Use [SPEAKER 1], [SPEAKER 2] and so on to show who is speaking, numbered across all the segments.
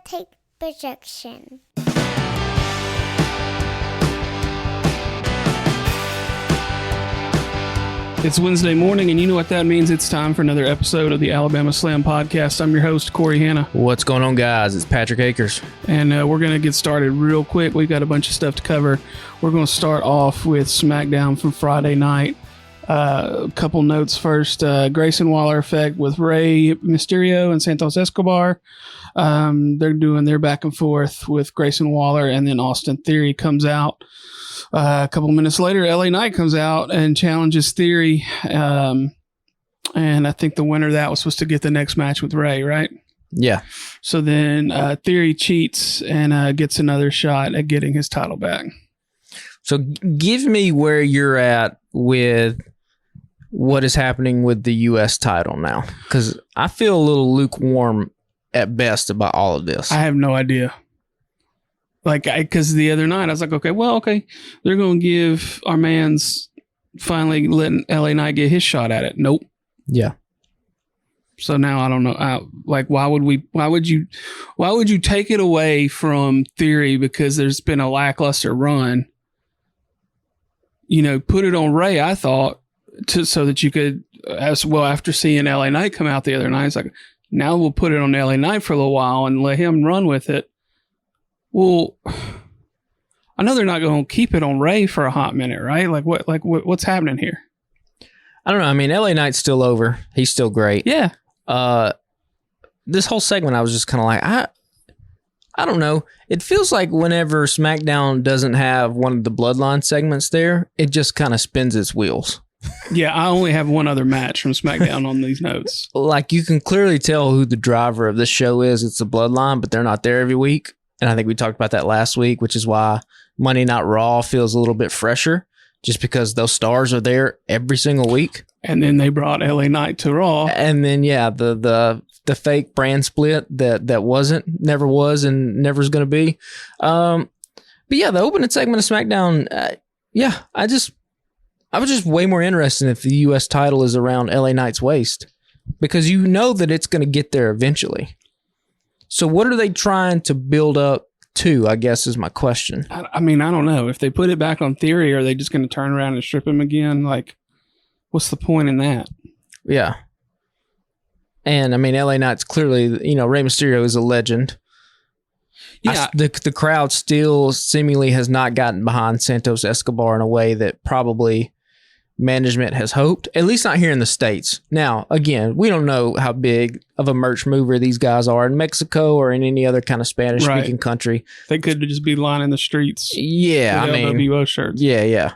[SPEAKER 1] take projection.
[SPEAKER 2] It's Wednesday morning, and you know what that means. It's time for another episode of the Alabama Slam Podcast. I'm your host, Corey Hanna.
[SPEAKER 3] What's going on, guys? It's Patrick Akers.
[SPEAKER 2] And we're going to get started real quick. We've got a bunch of stuff to cover. We're going to start off with SmackDown from Friday night. A couple notes first. Grayson Waller effect with Rey Mysterio and Santos Escobar. They're doing their back and forth with Grayson Waller, and then Austin Theory comes out. A couple minutes later, LA Knight comes out and challenges Theory. And I think the winner of that was supposed to get the next match with Rey, right?
[SPEAKER 3] Yeah.
[SPEAKER 2] So then Theory cheats and gets another shot at getting his title back.
[SPEAKER 3] So give me where you're at with what is happening with the U.S. title now, because I feel a little lukewarm at best about all of this.
[SPEAKER 2] I have no idea. Because the other night I was like, okay, they're going to give our man's finally letting LA Knight get his shot at it. Nope.
[SPEAKER 3] Yeah.
[SPEAKER 2] So now I don't know. Why would you take it away from Theory because there's been a lackluster run? You know, put it on Rey, I thought, so that you could, as well, after seeing LA Knight come out the other night, it's like, now we'll put it on LA Knight for a little while and let him run with it. Well, I know they're not going to keep it on Rey for a hot minute, right? What's happening here?
[SPEAKER 3] I don't know. I mean, LA Knight's still over. He's still great.
[SPEAKER 2] Yeah.
[SPEAKER 3] This whole segment, I was just kind of like, I don't know. It feels like whenever SmackDown doesn't have one of the Bloodline segments there, it just kind of spins its wheels.
[SPEAKER 2] Yeah, I only have one other match from SmackDown on these notes.
[SPEAKER 3] Like, you can clearly tell who the driver of this show is. It's the Bloodline, but they're not there every week. And I think we talked about that last week, which is why Monday Night Raw feels a little bit fresher, just because those stars are there every single week.
[SPEAKER 2] And then they brought LA Knight to Raw.
[SPEAKER 3] And then, yeah, the fake brand split that never was, and never is going to be. But yeah, the opening segment of SmackDown, I was just way more interested if the U.S. title is around LA Knight's waist, because you know that it's going to get there eventually. So what are they trying to build up to, I guess, is my question.
[SPEAKER 2] I mean, I don't know. If they put it back on Theory, are they just going to turn around and strip him again? Like, what's the point in that?
[SPEAKER 3] Yeah. And, I mean, LA Knight's clearly, Rey Mysterio is a legend.
[SPEAKER 2] Yeah.
[SPEAKER 3] The crowd still seemingly has not gotten behind Santos Escobar in a way that probably management has hoped, at least not here in the States. Now, again, we don't know how big of a merch mover these guys are in Mexico or in any other kind of Spanish-speaking country.
[SPEAKER 2] They could just be lining the streets.
[SPEAKER 3] Yeah,
[SPEAKER 2] with LWO shirts.
[SPEAKER 3] Yeah.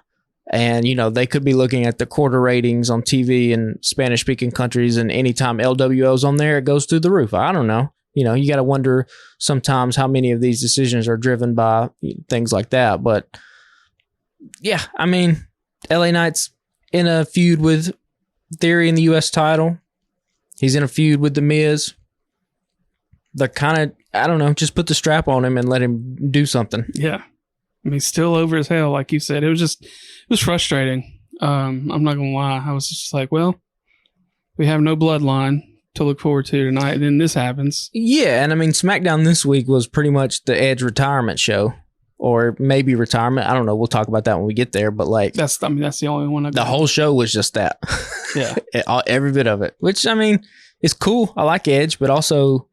[SPEAKER 3] And, they could be looking at the quarter ratings on TV in Spanish-speaking countries, and anytime LWO's on there, it goes through the roof. I don't know. You got to wonder sometimes how many of these decisions are driven by things like that. But, yeah, I mean, LA Knight's in a feud with Theory in the U.S. title. He's in a feud with The Miz. They're kind of, I don't know, just put the strap on him and let him do something.
[SPEAKER 2] Yeah. I mean, still over as hell, like you said. It was frustrating. I'm not going to lie. I was just like, well, we have no Bloodline to look forward to tonight, and then this happens.
[SPEAKER 3] Yeah, and I mean, SmackDown this week was pretty much the Edge retirement show. Or maybe retirement. I don't know. We'll talk about that when we get there. But that's
[SPEAKER 2] the only one.
[SPEAKER 3] The whole show was just that.
[SPEAKER 2] Yeah,
[SPEAKER 3] every bit of it. Which, I mean, it's cool. I like Edge, but also,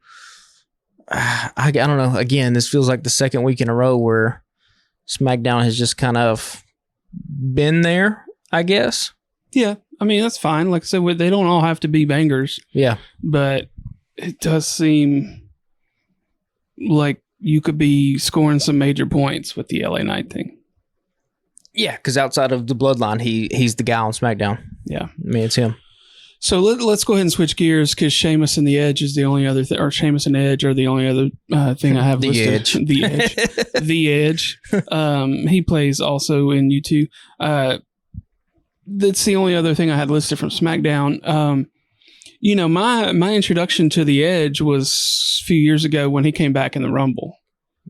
[SPEAKER 3] I don't know. Again, this feels like the second week in a row where SmackDown has just kind of been there, I guess.
[SPEAKER 2] Yeah, I mean, that's fine. Like I said, they don't all have to be bangers.
[SPEAKER 3] Yeah,
[SPEAKER 2] but it does seem like you could be scoring some major points with the LA Knight thing.
[SPEAKER 3] Yeah, because outside of the Bloodline, he's the guy on SmackDown.
[SPEAKER 2] Yeah.
[SPEAKER 3] I mean, it's him.
[SPEAKER 2] So let's go ahead and switch gears, because Sheamus and the Edge is the only other thing, or Sheamus and Edge are the only other thing I have listed.
[SPEAKER 3] Edge.
[SPEAKER 2] The Edge. The Edge. He plays also in U2. That's the only other thing I had listed from SmackDown. My introduction to the Edge was a few years ago when he came back in the Rumble.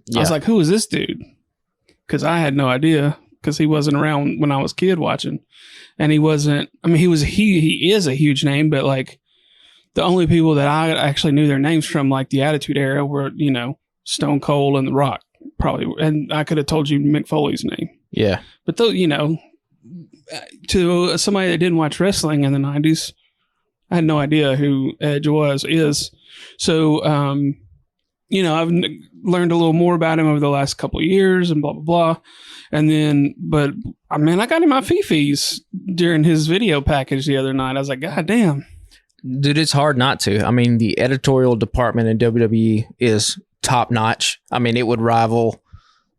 [SPEAKER 2] Yeah. I was like, who is this dude? Because I had no idea, because he wasn't around when I was a kid watching. And he wasn't, I mean, he is a huge name, but like the only people that I actually knew their names from, like the Attitude Era, were, Stone Cold and The Rock, probably. And I could have told you Mick Foley's name.
[SPEAKER 3] Yeah.
[SPEAKER 2] But though, to somebody that didn't watch wrestling in the 90s, I had no idea who Edge is. So, I've learned a little more about him over the last couple of years and blah, blah, blah. And then, I got him my fee-fees during his video package the other night. I was like, God damn.
[SPEAKER 3] Dude, it's hard not to. I mean, the editorial department in WWE is top notch. I mean, it would rival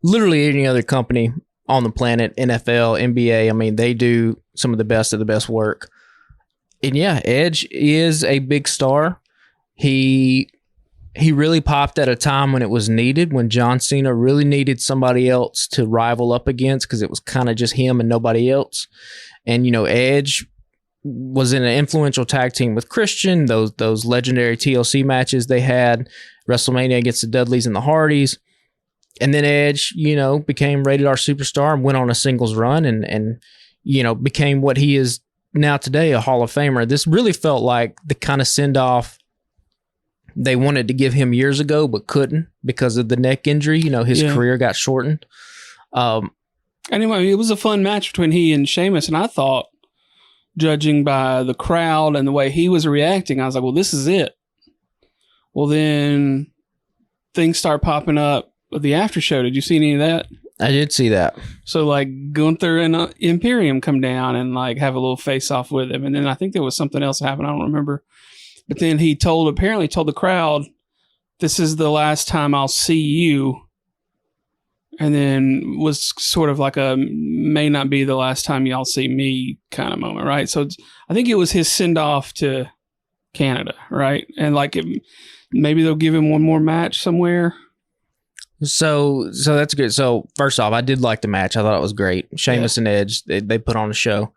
[SPEAKER 3] literally any other company on the planet, NFL, NBA. I mean, they do some of the best work. And yeah, Edge is a big star. He really popped at a time when it was needed, when John Cena really needed somebody else to rival up against because it was kind of just him and nobody else. And, Edge was in an influential tag team with Christian, those legendary TLC matches they had, WrestleMania against the Dudleys and the Hardys. And then Edge, became Rated R Superstar and went on a singles run and became what he is now today, a Hall of Famer. This really felt like the kind of send-off they wanted to give him years ago, but couldn't because of the neck injury. His career got shortened.
[SPEAKER 2] Anyway, it was a fun match between he and Sheamus, and I thought, judging by the crowd and the way he was reacting, I was like, well, this is it. Well, then things start popping up at the after show. Did you see any of that?
[SPEAKER 3] I did see that.
[SPEAKER 2] So, Gunther and Imperium come down and, have a little face-off with him. And then I think there was something else happened. I don't remember. But then he apparently told the crowd, this is the last time I'll see you. And then was sort of like a may not be the last time y'all see me kind of moment, right? So I think it was his send-off to Canada, right? And maybe they'll give him one more match somewhere.
[SPEAKER 3] So that's good. So first off, I did like the match. I thought it was great. Sheamus and Edge, they put on a show.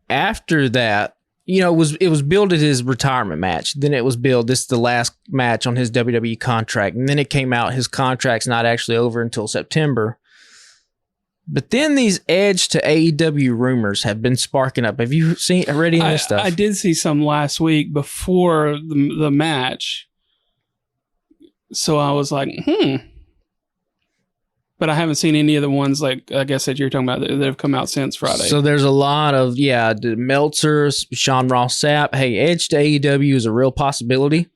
[SPEAKER 3] After that, it was billed as his retirement match. Then it was billed, this is the last match on his WWE contract. And then it came out, his contract's not actually over until September. But then these Edge to AEW rumors have been sparking up. Have you read any of this stuff?
[SPEAKER 2] I did see some last week before the match. So I was like, But I haven't seen any of the ones I guess that you're talking about that have come out since Friday.
[SPEAKER 3] So there's a lot of, Meltzer, Sean Ross Sapp. Hey, Edge to AEW is a real possibility.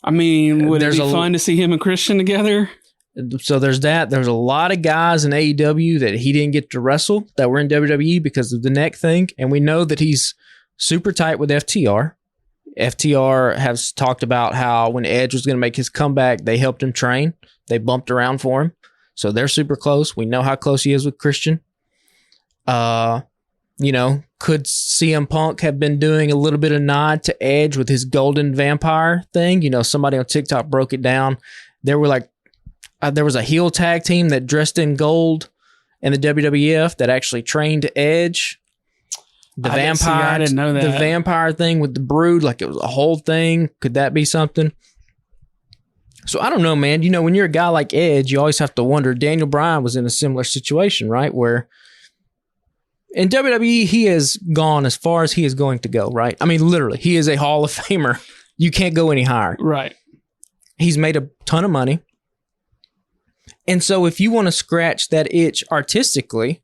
[SPEAKER 2] I mean, would it be fun to see him and Christian together?
[SPEAKER 3] So there's that. There's a lot of guys in AEW that he didn't get to wrestle that were in WWE because of the neck thing. And we know that he's super tight with FTR. FTR has talked about how when Edge was going to make his comeback, they helped him train. They bumped around for him. So they're super close. We know how close he is with Christian. Could CM Punk have been doing a little bit of nod to Edge with his golden vampire thing? Somebody on TikTok broke it down. There were there was a heel tag team that dressed in gold in the WWF that actually trained Edge. I didn't know that. The vampire thing with the brood, it was a whole thing. Could that be something? So I don't know, man. When you're a guy like Edge, you always have to wonder. Daniel Bryan was in a similar situation, right? Where in WWE, he has gone as far as he is going to go, right? I mean, literally, he is a Hall of Famer. You can't go any higher.
[SPEAKER 2] Right.
[SPEAKER 3] He's made a ton of money. And so if you want to scratch that itch artistically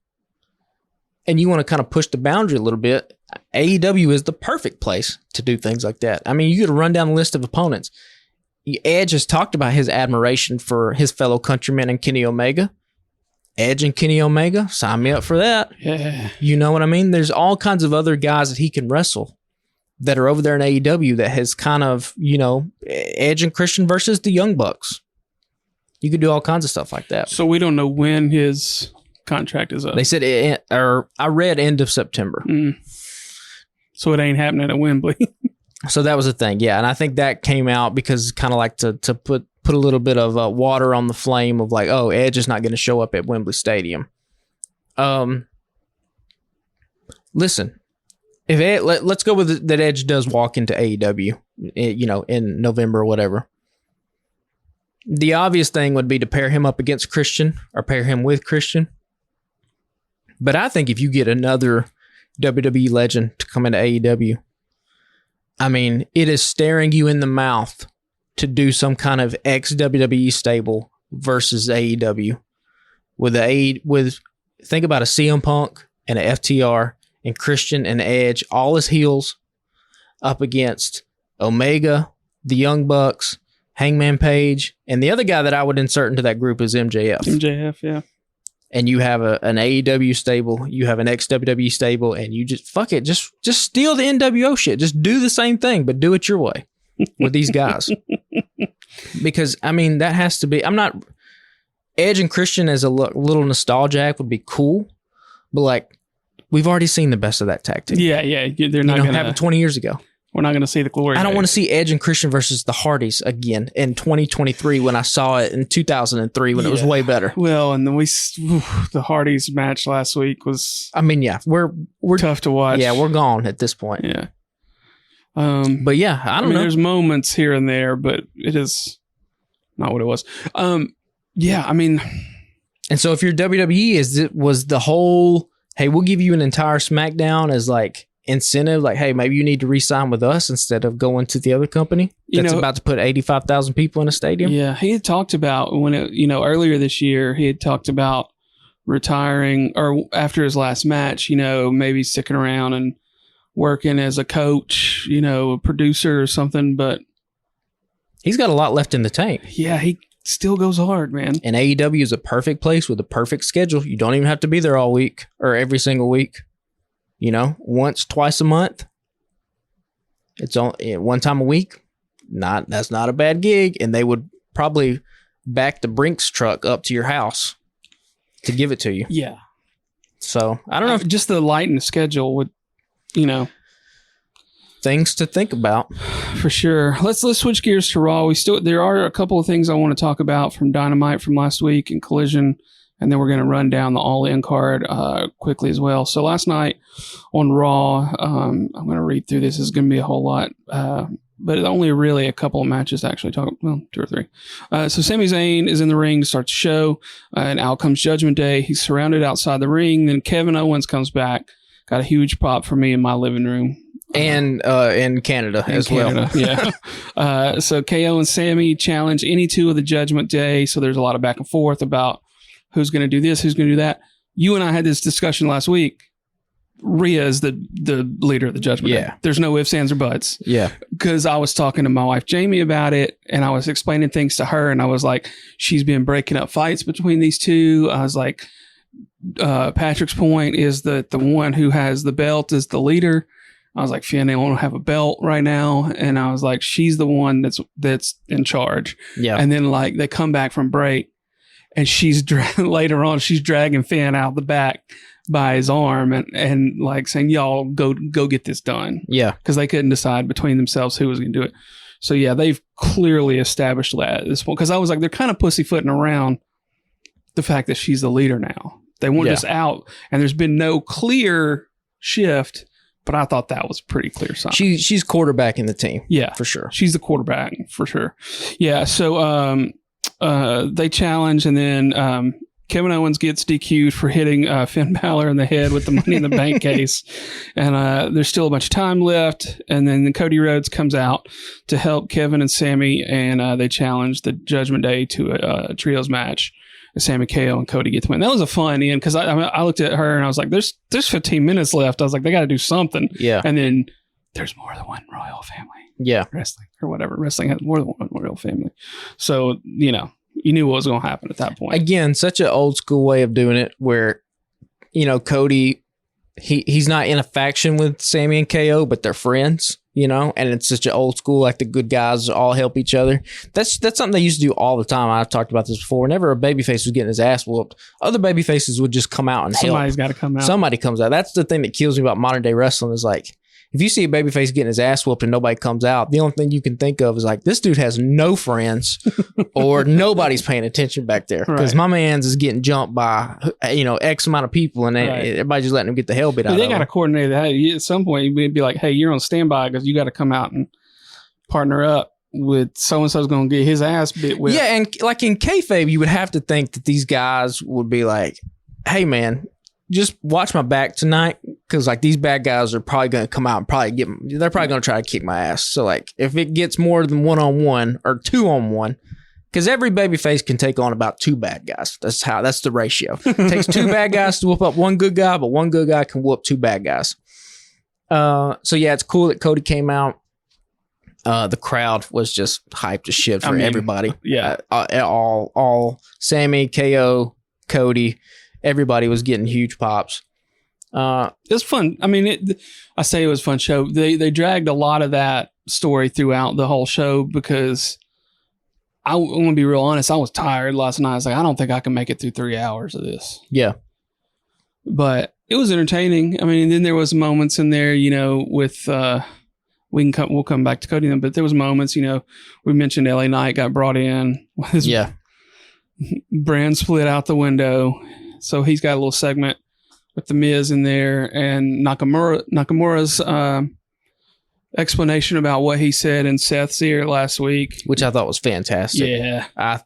[SPEAKER 3] and you want to kind of push the boundary a little bit, AEW is the perfect place to do things like that. I mean, you could run down a list of opponents. Edge has talked about his admiration for his fellow countrymen and Kenny Omega. Edge and Kenny Omega, sign me up for that.
[SPEAKER 2] Yeah.
[SPEAKER 3] You know what I mean? There's all kinds of other guys that he can wrestle that are over there in AEW that has kind of, Edge and Christian versus the Young Bucks. You could do all kinds of stuff like that.
[SPEAKER 2] So we don't know when his contract is up.
[SPEAKER 3] They said, I read end of September.
[SPEAKER 2] So it ain't happening at Wembley.
[SPEAKER 3] So that was the thing, yeah. And I think that came out because kind of to put a little bit of water on the flame of Edge is not going to show up at Wembley Stadium. Listen, if let's go with that Edge does walk into AEW, in November or whatever. The obvious thing would be to pair him up against Christian or pair him with Christian. But I think if you get another WWE legend to come into AEW, I mean, it is staring you in the mouth to do some kind of ex WWE stable versus AEW think about a CM Punk and a FTR and Christian and Edge, all as heels up against Omega, the Young Bucks, Hangman Page, and the other guy that I would insert into that group is MJF.
[SPEAKER 2] MJF, yeah.
[SPEAKER 3] And you have an AEW stable, you have an ex-WWE stable, and you just, fuck it, just steal the NWO shit. Just do the same thing, but do it your way with these guys. Because, I mean, that has to be, Edge and Christian as a little nostalgia act would be cool, but like, we've already seen the best of that tag team.
[SPEAKER 2] Yeah. They're not going to
[SPEAKER 3] happen 20 years ago.
[SPEAKER 2] We're not going to see the glory.
[SPEAKER 3] I don't want to see Edge and Christian versus the Hardys again in 2023 when I saw it in 2003 when it was way better.
[SPEAKER 2] Well, and then the Hardys match last week was.
[SPEAKER 3] I mean, yeah, we're
[SPEAKER 2] tough to watch.
[SPEAKER 3] Yeah, we're gone at this point.
[SPEAKER 2] Yeah.
[SPEAKER 3] But yeah, I don't know.
[SPEAKER 2] There's moments here and there, but it is not what it was. Yeah, I mean,
[SPEAKER 3] and so if you're WWE, was the whole, hey, we'll give you an entire SmackDown as like incentive, like, hey, maybe you need to re-sign with us instead of going to the other company that's about to put 85,000 people in a stadium.
[SPEAKER 2] Yeah, he had talked about earlier this year, he had talked about retiring or after his last match, maybe sticking around and working as a coach, a producer or something, but
[SPEAKER 3] he's got a lot left in the tank.
[SPEAKER 2] Yeah, he still goes hard, man.
[SPEAKER 3] And AEW is a perfect place with a perfect schedule. You don't even have to be there all week or every single week. Once, twice a month. It's one time a week. That's not a bad gig. And they would probably back the Brinks truck up to your house to give it to you.
[SPEAKER 2] Yeah.
[SPEAKER 3] So I don't know.
[SPEAKER 2] Just the light in the schedule would,
[SPEAKER 3] things to think about.
[SPEAKER 2] For sure. Let's switch gears to Raw. There are a couple of things I want to talk about from Dynamite from last week and Collision. And then we're going to run down the All-In card quickly as well. So last night on Raw, I'm going to read through this. This is going to be a whole lot, but only really a couple of matches actually. 2 or 3. So Sami Zayn is in the ring to start the show, and out comes Judgment Day. He's surrounded outside the ring. Then Kevin Owens comes back. Got a huge pop for me in my living room.
[SPEAKER 3] And in Canada as well.
[SPEAKER 2] Yeah. So KO and Sami challenge any two of the Judgment Day. So there's a lot of back and forth about who's going to do this, who's going to do that. You and I had this discussion last week. Rhea is the leader of the Judgment Day. There's no ifs, ands, or buts. Yeah. Because I was talking to my wife, Jamie, about it, and I was explaining things to her, and I was like, she's been breaking up fights between these two. I was like, Patrick's point is that the one who has the belt is the leader. I was like, Finn, they don't have a belt right now. And I was like, she's the one that's in charge. Yeah. And then like they come back from break. And later on, she's dragging Finn out the back by his arm and like saying, y'all go get this done. Yeah. Because they couldn't decide between themselves who was going to do it. So, yeah, they've clearly established that at this point. Because I was like, they're kind of pussyfooting around the fact that she's the leader now. They want this out. And there's been no clear shift. But I thought that was a pretty clear sign.
[SPEAKER 3] She's quarterbacking the team.
[SPEAKER 2] Yeah.
[SPEAKER 3] For sure.
[SPEAKER 2] She's the quarterback for sure. Yeah. So, they challenge, and then Kevin Owens gets DQ'd for hitting Finn Balor in the head with the Money in the Bank case. And there's still a bunch of time left. And then Cody Rhodes comes out to help Kevin and Sami, and they challenge the Judgment Day to a trios match. Sami, KO, and Cody get the win. That was a fun end because I looked at her and I was like, "There's 15 minutes left." I was like, "They got to do something." Yeah. And then there's more than one royal family. Yeah. Wrestling or whatever. Wrestling has more than one royal family. So, you knew what was going to happen at that point.
[SPEAKER 3] Again, such an old school way of doing it where, Cody, he's not in a faction with Sami and KO, but they're friends, and it's such an old school, like the good guys all help each other. That's something they used to do all the time. I've talked about this before. Whenever a babyface was getting his ass whooped, other babyfaces would just come out and help.
[SPEAKER 2] Somebody's got to come out.
[SPEAKER 3] Somebody comes out. That's the thing that kills me about modern day wrestling is like, if you see a babyface getting his ass whooped and nobody comes out, the only thing you can think of is like, this dude has no friends or nobody's paying attention back there because my man's is getting jumped by, X amount of people and everybody's just letting him get the hell beat out of him.
[SPEAKER 2] They got to coordinate that. At some point, you'd be like, hey, you're on standby because you got to come out and partner up with so-and-so's going to get his ass bit with.
[SPEAKER 3] Yeah, and like in kayfabe, you would have to think that these guys would be like, hey, man, just watch my back tonight, because like these bad guys are probably going to come out and they're probably going to try to kick my ass. So like if it gets more than 1-on-1 or 2-on-1, because every babyface can take on about 2 bad guys. That's the ratio. It takes 2 bad guys to whoop up 1 good guy, but 1 good guy can whoop 2 bad guys. So yeah, it's cool that Cody came out. The crowd was just hyped as shit for everybody.
[SPEAKER 2] Yeah.
[SPEAKER 3] All Sammy, KO, Cody, everybody was getting huge pops.
[SPEAKER 2] It was fun. I mean, I say it was a fun show. They dragged a lot of that story throughout the whole show because I want to be real honest. I was tired last night. I was like, I don't think I can make it through 3 hours of this.
[SPEAKER 3] Yeah.
[SPEAKER 2] But it was entertaining. I mean, and then there was moments in there, with, we'll come back to Cody then, but there was moments, we mentioned LA Knight got brought in. His brand split out the window. So he's got a little segment with the Miz in there, and Nakamura's, explanation about what he said in Seth's ear last week,
[SPEAKER 3] which I thought was fantastic.
[SPEAKER 2] Yeah.
[SPEAKER 3] I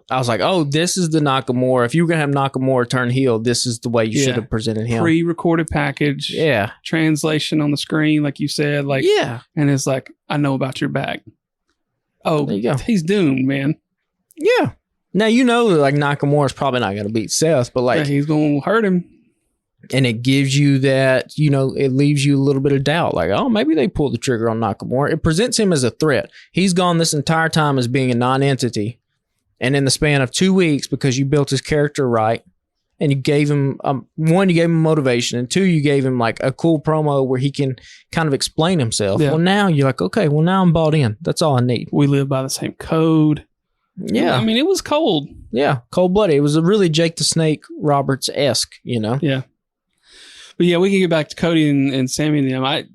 [SPEAKER 3] was like, oh, this is the Nakamura. If you were going to have Nakamura turn heel, this is the way you should have presented him.
[SPEAKER 2] Pre-recorded package.
[SPEAKER 3] Yeah.
[SPEAKER 2] Translation on the screen, like you said. Like, yeah. And it's like, I know about your back. Oh, there you go. He's doomed, man.
[SPEAKER 3] Yeah. Now, like Nakamura's probably not going to beat Seth, but like.
[SPEAKER 2] Yeah, he's going to hurt him.
[SPEAKER 3] And it gives you that, it leaves you a little bit of doubt. Like, oh, maybe they pulled the trigger on Nakamura. It presents him as a threat. He's gone this entire time as being a non-entity. And in the span of 2 weeks, because you built his character right, and you gave him, one, you gave him motivation, and 2, you gave him like a cool promo where he can kind of explain himself. Yeah. Well, now you're like, okay, well, now I'm bought in. That's all I need.
[SPEAKER 2] We live by the same code.
[SPEAKER 3] Yeah.
[SPEAKER 2] I mean, it was cold.
[SPEAKER 3] Yeah, cold-blooded. It was a really Jake the Snake Roberts-esque,
[SPEAKER 2] Yeah. But yeah, we can get back to Cody and Sammy and them.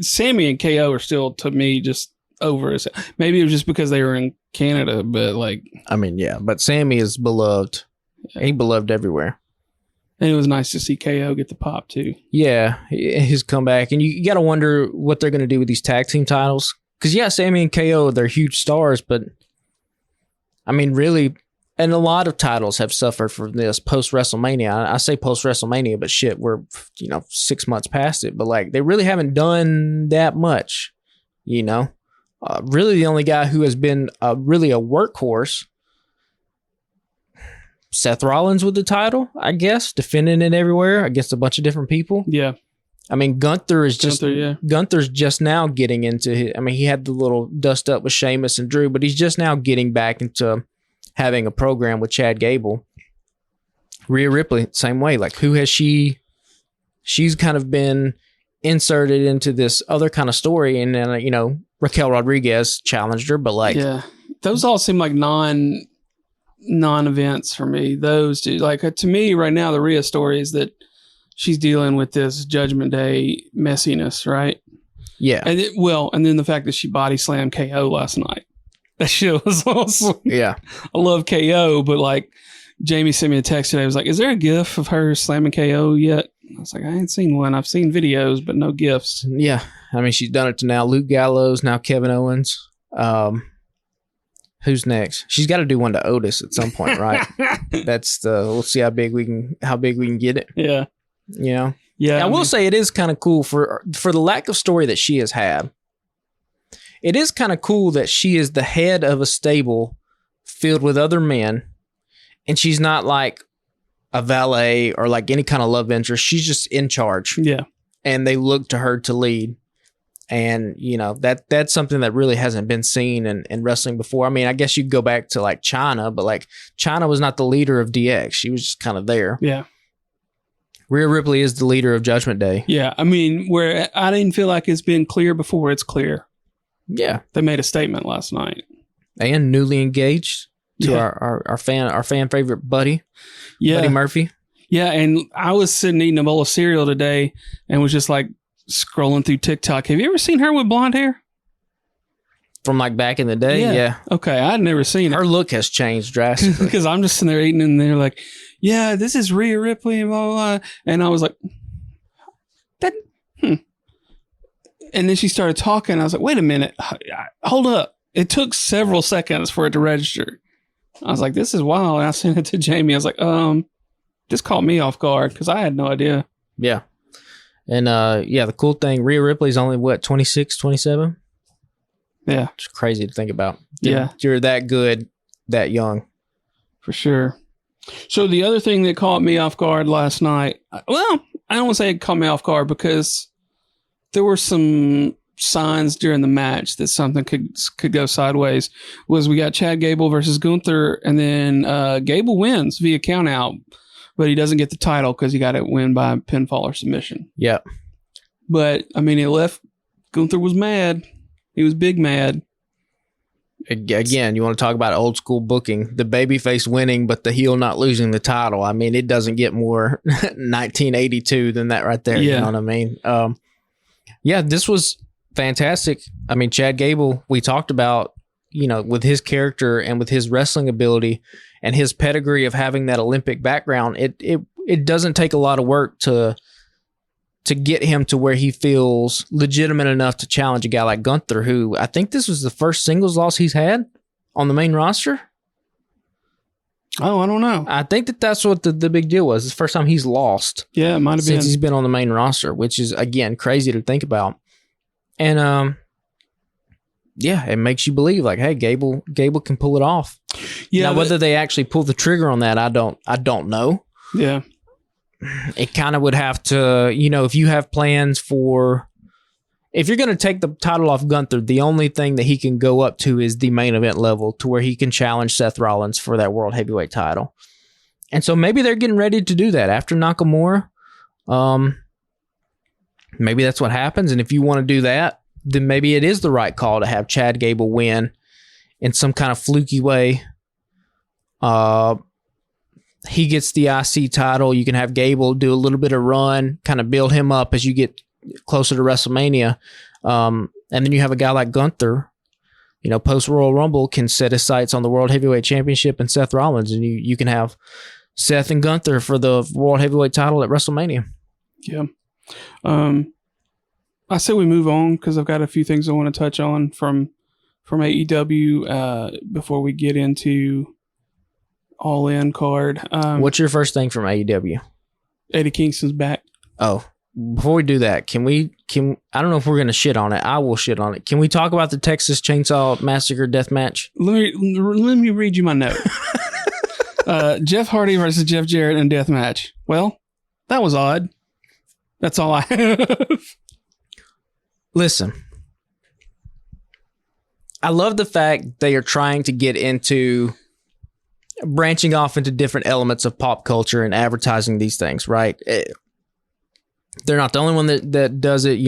[SPEAKER 2] Sammy and KO are still, to me, just over. Maybe it was just because they were in Canada, but like.
[SPEAKER 3] I mean, yeah, but Sammy is beloved. Yeah. He's beloved everywhere.
[SPEAKER 2] And it was nice to see KO get the pop too.
[SPEAKER 3] Yeah, his comeback. And you got to wonder what they're going to do with these tag team titles. Because, yeah, Sammy and KO, they're huge stars, but I mean, really. And a lot of titles have suffered from this post-WrestleMania. I say post-WrestleMania, but shit, we're, 6 months past it. But, like, they really haven't done that much, Really, the only guy who has been really a workhorse, Seth Rollins with the title, I guess, defending it everywhere against a bunch of different people.
[SPEAKER 2] Yeah.
[SPEAKER 3] I mean, Gunther's just now getting into it. I mean, he had the little dust up with Sheamus and Drew, but he's just now getting back into having a program with Chad Gable. Rhea Ripley, same way. Like, who has she's kind of been inserted into this other kind of story. And then, Raquel Rodriguez challenged her, but like.
[SPEAKER 2] Yeah. Those all seem like non-events for me. Those two, like, to me right now, the Rhea story is that she's dealing with this Judgment Day messiness, right?
[SPEAKER 3] Yeah.
[SPEAKER 2] And and then the fact that she body slammed KO last night. That shit was awesome.
[SPEAKER 3] Yeah.
[SPEAKER 2] I love KO, but like Jamie sent me a text today. I was like, is there a GIF of her slamming KO yet? I was like, I ain't seen one. I've seen videos, but no GIFs.
[SPEAKER 3] Yeah. I mean, she's done it to now Luke Gallows, now Kevin Owens. Who's next? She's got to do one to Otis at some point, right? We'll see how big we can get it.
[SPEAKER 2] Yeah.
[SPEAKER 3] Yeah.
[SPEAKER 2] Yeah.
[SPEAKER 3] I will say it is kind of cool for the lack of story that she has had. It is kind of cool that she is the head of a stable filled with other men, and she's not like a valet or like any kind of love interest. She's just in charge.
[SPEAKER 2] Yeah. And
[SPEAKER 3] they look to her to lead. And, that's something that really hasn't been seen in wrestling before. I mean, I guess you could go back to like China, but like China was not the leader of DX. She was just kind of there.
[SPEAKER 2] Yeah.
[SPEAKER 3] Rhea Ripley is the leader of Judgment Day.
[SPEAKER 2] Yeah. I mean, where I didn't feel like it's been clear before, it's clear.
[SPEAKER 3] Yeah.
[SPEAKER 2] They made a statement last night.
[SPEAKER 3] And newly engaged to our fan favorite Buddy.
[SPEAKER 2] Yeah.
[SPEAKER 3] Buddy Murphy.
[SPEAKER 2] Yeah. And I was sitting eating a bowl of cereal today and was just like scrolling through TikTok. Have you ever seen her with blonde hair?
[SPEAKER 3] From like back in the day? Yeah.
[SPEAKER 2] Okay. I'd never seen
[SPEAKER 3] her. Her look has changed drastically.
[SPEAKER 2] Because I'm just sitting there eating and they're like, yeah, this is Rhea Ripley and blah, blah, blah. And I was like, And then she started talking. I was like, wait a minute. Hold up. It took several seconds for it to register. I was like, this is wild. And I sent it to Jamie. I was like, Just caught me off guard because I had no idea.
[SPEAKER 3] Yeah. And the cool thing, Rhea Ripley's only what, 26, 27?
[SPEAKER 2] Yeah.
[SPEAKER 3] It's crazy to think about.
[SPEAKER 2] Yeah.
[SPEAKER 3] You're that good, that young.
[SPEAKER 2] For sure. So the other thing that caught me off guard last night, well, I don't want to say it caught me off guard because there were some signs during the match that something could go sideways, was we got Chad Gable versus Gunther, and then Gable wins via count out, but he doesn't get the title because he got it win by pinfall or submission.
[SPEAKER 3] Yep.
[SPEAKER 2] But, I mean, it left, Gunther was mad. He was big mad.
[SPEAKER 3] Again, you want to talk about old school booking, the babyface winning, but the heel not losing the title. I mean, it doesn't get more 1982 than that right there.
[SPEAKER 2] Yeah.
[SPEAKER 3] You know what I mean? This was fantastic. I mean, Chad Gable, we talked about, with his character and with his wrestling ability and his pedigree of having that Olympic background, it doesn't take a lot of work to get him to where he feels legitimate enough to challenge a guy like Gunther, who I think this was the first singles loss he's had on the main roster.
[SPEAKER 2] Oh, I don't know.
[SPEAKER 3] I think that's what the big deal was. It's the first time he's lost.
[SPEAKER 2] Yeah, it might have been.
[SPEAKER 3] Since he's been on the main roster, which is, again, crazy to think about. And, it makes you believe, like, hey, Gable can pull it off. Yeah. Now, whether they actually pull the trigger on that, I don't know.
[SPEAKER 2] Yeah.
[SPEAKER 3] It kind of would have to, if you have plans for, if you're going to take the title off Gunther, the only thing that he can go up to is the main event level to where he can challenge Seth Rollins for that World Heavyweight title. And so maybe they're getting ready to do that after Nakamura. Maybe that's what happens. And if you want to do that, then maybe it is the right call to have Chad Gable win in some kind of fluky way. He gets the IC title. You can have Gable do a little bit of run, kind of build him up as you get closer to WrestleMania. And then you have a guy like Gunther, post Royal Rumble, can set his sights on the World Heavyweight Championship and Seth Rollins. And you can have Seth and Gunther for the World Heavyweight title at WrestleMania.
[SPEAKER 2] Yeah. I say we move on because I've got a few things I want to touch on from AEW before we get into All In card.
[SPEAKER 3] What's your first thing from AEW?
[SPEAKER 2] Eddie Kingston's back.
[SPEAKER 3] Oh, before we do that, can I don't know if we're going to shit on it. I will shit on it. Can we talk about the Texas Chainsaw Massacre death match?
[SPEAKER 2] Let me read you my note. Jeff Hardy versus Jeff Jarrett in death match. Well, that was odd. That's all I have.
[SPEAKER 3] Listen, I love the fact they are trying to get into branching off into different elements of pop culture and advertising these things, right? They're not the only one that does it.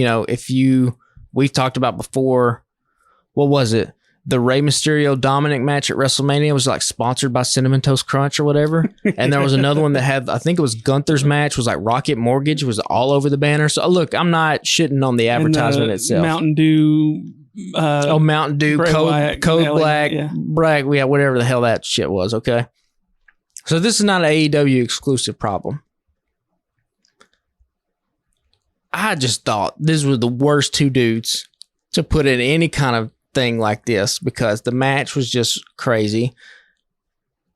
[SPEAKER 3] We've talked about before, what was it? The Rey Mysterio Dominic match at WrestleMania was like sponsored by Cinnamon Toast Crunch or whatever. And there was another one that had, I think it was Gunther's match, was like Rocket Mortgage, was all over the banner. So look, I'm not shitting on the advertisement itself.
[SPEAKER 2] Mountain Dew.
[SPEAKER 3] Mountain Dew, Code Black,
[SPEAKER 2] yeah.
[SPEAKER 3] Bragg, whatever the hell that shit was, okay? So this is not an AEW exclusive problem. I just thought these were the worst two dudes to put in any kind of thing like this because the match was just crazy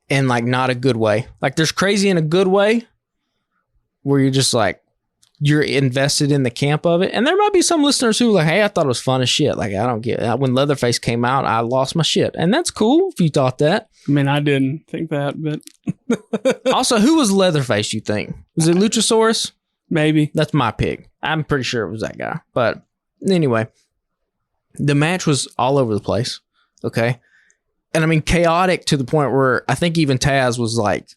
[SPEAKER 3] and like not a good way. Like there's crazy in a good way where you're just like, you're invested in the camp of it. And there might be some listeners who are like, hey, I thought it was fun as shit. Like, I don't get it. When Leatherface came out, I lost my shit. And that's cool if you thought that.
[SPEAKER 2] I mean, I didn't think that, but
[SPEAKER 3] also, who was Leatherface, you think? Was it Luchasaurus?
[SPEAKER 2] Maybe.
[SPEAKER 3] That's my pick. I'm pretty sure it was that guy. But anyway, the match was all over the place. Okay. And I mean, chaotic to the point where I think even Taz was like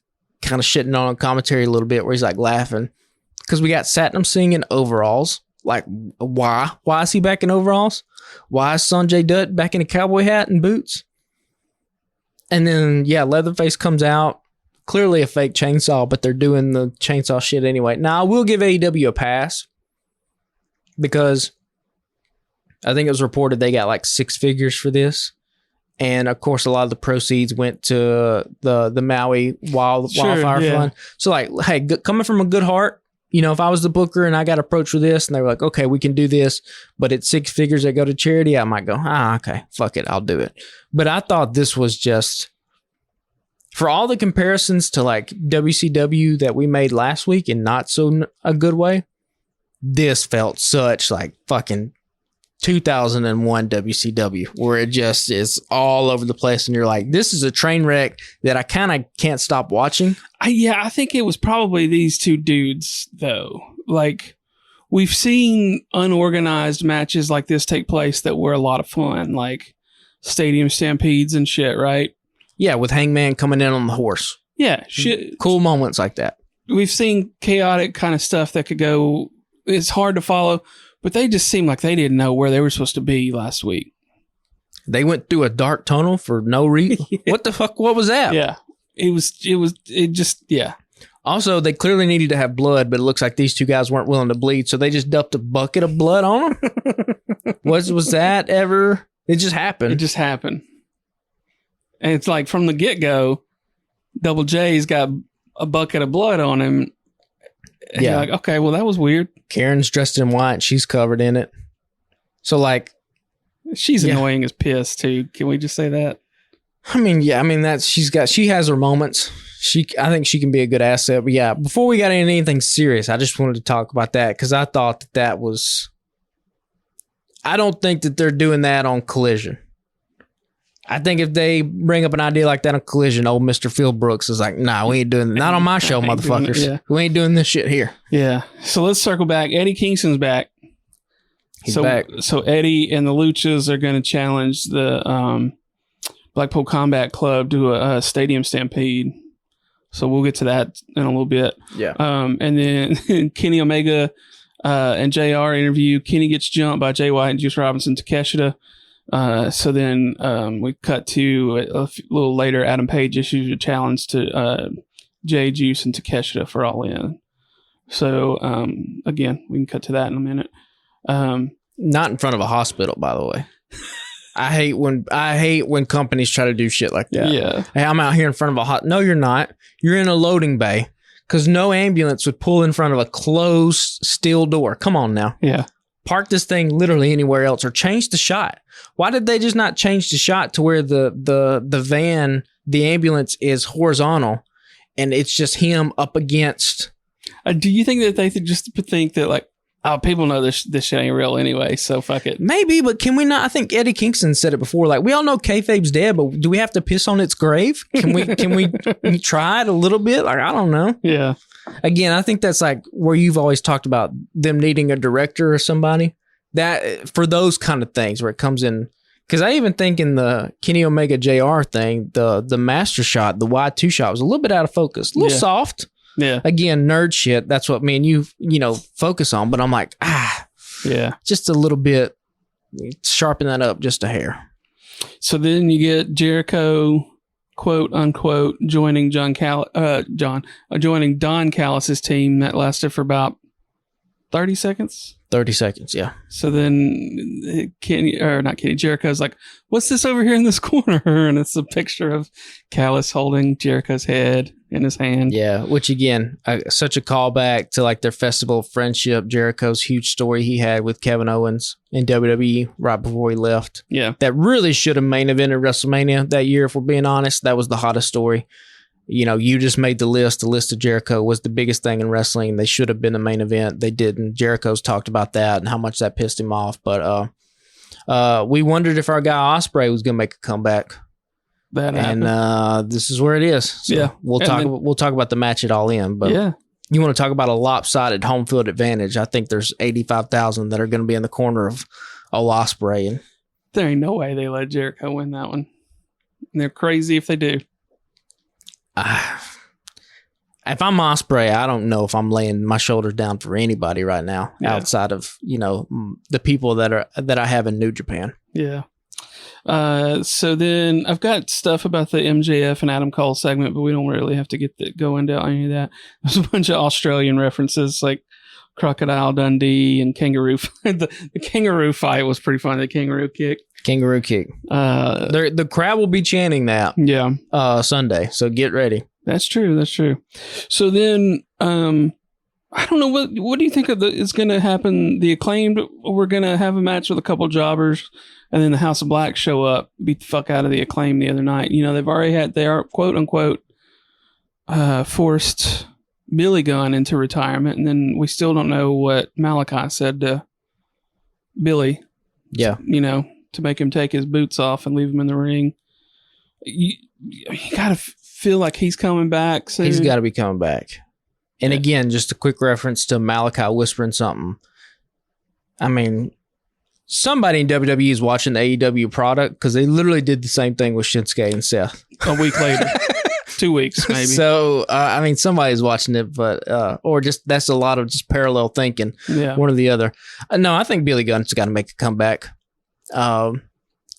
[SPEAKER 3] kind of shitting on commentary a little bit where he's like laughing. Because we got Satnam Singh in overalls. Like, why? Why is he back in overalls? Why is Sanjay Dutt back in a cowboy hat and boots? And then, Leatherface comes out. Clearly a fake chainsaw, but they're doing the chainsaw shit anyway. Now, I will give AEW a pass. Because I think it was reported they got like 6 figures for this. And, of course, a lot of the proceeds went to the Maui Wildfire Fund. So, like, hey, coming from a good heart, if I was the booker and I got approached with this and they were like, okay, we can do this, but it's 6 figures that go to charity, I might go, okay, fuck it, I'll do it. But I thought this was just for all the comparisons to like WCW that we made last week in not so a good way, this felt such like fucking 2001 WCW, where it just is all over the place, and you're like, this is a train wreck that I kind of can't stop watching.
[SPEAKER 2] I think it was probably these two dudes, though. Like, we've seen unorganized matches like this take place that were a lot of fun, like stadium stampedes and shit, right?
[SPEAKER 3] Yeah, with Hangman coming in on the horse.
[SPEAKER 2] Yeah, shit.
[SPEAKER 3] Cool moments like that.
[SPEAKER 2] We've seen chaotic kind of stuff that could go, it's hard to follow, but they just seemed like they didn't know where they were supposed to be last week.
[SPEAKER 3] They went through a dark tunnel for no reason. What the fuck? What was that?
[SPEAKER 2] Yeah. Yeah.
[SPEAKER 3] Also, they clearly needed to have blood, but it looks like these two guys weren't willing to bleed, so they just dumped a bucket of blood on them. Was that ever? It just happened.
[SPEAKER 2] It just happened. And it's like from the get-go, Double J's got a bucket of blood on him. And
[SPEAKER 3] Yeah.
[SPEAKER 2] you're like, okay, well, that was weird.
[SPEAKER 3] Karen's dressed in white. She's covered in it. So, like,
[SPEAKER 2] She's
[SPEAKER 3] Yeah.
[SPEAKER 2] annoying as piss, too. Can we just say that?
[SPEAKER 3] she has her moments. I think she can be a good asset. But yeah, before we got into anything serious, I just wanted to talk about that because I thought that was. I don't think that they're doing that on Collision. I think if they bring up an idea like that on Collision, old Mr. Phil Brooks is like, nah, we ain't doing that. Not on my show,
[SPEAKER 2] Ain't doing it,
[SPEAKER 3] motherfuckers.
[SPEAKER 2] yeah.
[SPEAKER 3] We ain't doing this shit here.
[SPEAKER 2] Yeah. So let's circle back. Eddie Kingston's back.
[SPEAKER 3] He's back.
[SPEAKER 2] So Eddie and the Luchas are going to challenge the Blackpool Combat Club to a stadium stampede. So we'll get to that in a little bit.
[SPEAKER 3] Yeah.
[SPEAKER 2] And then Kenny Omega and JR interview. Kenny gets jumped by Jay White and Juice Robinson to Takeshita. So then we cut to a little later. Adam Page issues a challenge to Jay, Juice, and Takeshita for All In. So again, we can cut to that in a minute.
[SPEAKER 3] Not in front of a hospital, by the way. I hate when companies try to do shit like that.
[SPEAKER 2] Yeah.
[SPEAKER 3] Hey, I'm out here in front of No, you're not. You're in a loading bay because no ambulance would pull in front of a closed steel door. Come on now.
[SPEAKER 2] Yeah.
[SPEAKER 3] Park this thing literally anywhere else or change the shot. Why did they just not change the shot to where the van, the ambulance is horizontal and it's just him up against?
[SPEAKER 2] Do you think that they just think that like, oh, people know this shit ain't real anyway, so fuck it.
[SPEAKER 3] Maybe, but can we not? I think Eddie Kingston said it before. Like, we all know kayfabe's dead, but do we have to piss on its grave? Can we try it a little bit? Like, I don't know.
[SPEAKER 2] Yeah.
[SPEAKER 3] Again, I think that's like where you've always talked about them needing a director or somebody that for those kind of things where it comes in. Because I even think in the Kenny Omega JR thing, the master shot, the Y2 shot was a little bit out of focus, a little soft.
[SPEAKER 2] Yeah.
[SPEAKER 3] Again, nerd shit. That's what me and you focus on. But I'm like,
[SPEAKER 2] yeah,
[SPEAKER 3] just a little bit, sharpen that up just a hair.
[SPEAKER 2] So then you get Jericho, quote unquote, joining joining Don Callis's team. That lasted for about 30 seconds.
[SPEAKER 3] 30 seconds, yeah.
[SPEAKER 2] So then Jericho's like, what's this over here in this corner? And it's a picture of Callis holding Jericho's head in his hand.
[SPEAKER 3] Yeah, which again, such a callback to like their Festival of Friendship, Jericho's huge story he had with Kevin Owens in WWE right before he left.
[SPEAKER 2] Yeah.
[SPEAKER 3] That really should have main evented WrestleMania that year, if we're being honest. That was the hottest story. You just made the list. The list of Jericho was the biggest thing in wrestling. They should have been the main event. They didn't. Jericho's talked about that and how much that pissed him off. But we wondered if our guy Ospreay was going to make a comeback.
[SPEAKER 2] That happened.
[SPEAKER 3] And this is where it is. So
[SPEAKER 2] yeah.
[SPEAKER 3] We'll talk about the match at All In. But
[SPEAKER 2] yeah.
[SPEAKER 3] You want to talk about a lopsided home field advantage. I think there's 85,000 that are going to be in the corner of Ospreay. And
[SPEAKER 2] there ain't no way they let Jericho win that one. And they're crazy if they do.
[SPEAKER 3] If I'm Ospreay, I don't know if I'm laying my shoulders down for anybody right now outside of the people that I have in New Japan.
[SPEAKER 2] Yeah. So then I've got stuff about the MJF and Adam Cole segment, but we don't really have to go into any of that. There's a bunch of Australian references like Crocodile Dundee and Kangaroo. The kangaroo fight was pretty fun. The kangaroo kick.
[SPEAKER 3] Kangaroo kick. The crowd will be chanting that.
[SPEAKER 2] Yeah.
[SPEAKER 3] Sunday. So get ready.
[SPEAKER 2] That's true. So then, I don't know what do you think is going to happen? The Acclaimed, we're going to have a match with a couple jobbers, and then the House of Black show up, beat the fuck out of the Acclaimed the other night. They are quote unquote forced Billy Gunn into retirement, and then we still don't know what Malachi said to Billy.
[SPEAKER 3] Yeah.
[SPEAKER 2] You know, to make him take his boots off and leave him in the ring. You gotta feel like he's coming back soon.
[SPEAKER 3] He's got to be coming back. And again, just a quick reference to Malachi whispering something. I mean, somebody in WWE is watching the AEW product because they literally did the same thing with Shinsuke and Seth.
[SPEAKER 2] A week later. 2 weeks, maybe.
[SPEAKER 3] So, I mean, somebody's watching it, but, or just, that's a lot of just parallel thinking.
[SPEAKER 2] Yeah.
[SPEAKER 3] One or the other. No, I think Billy Gunn's got to make a comeback. I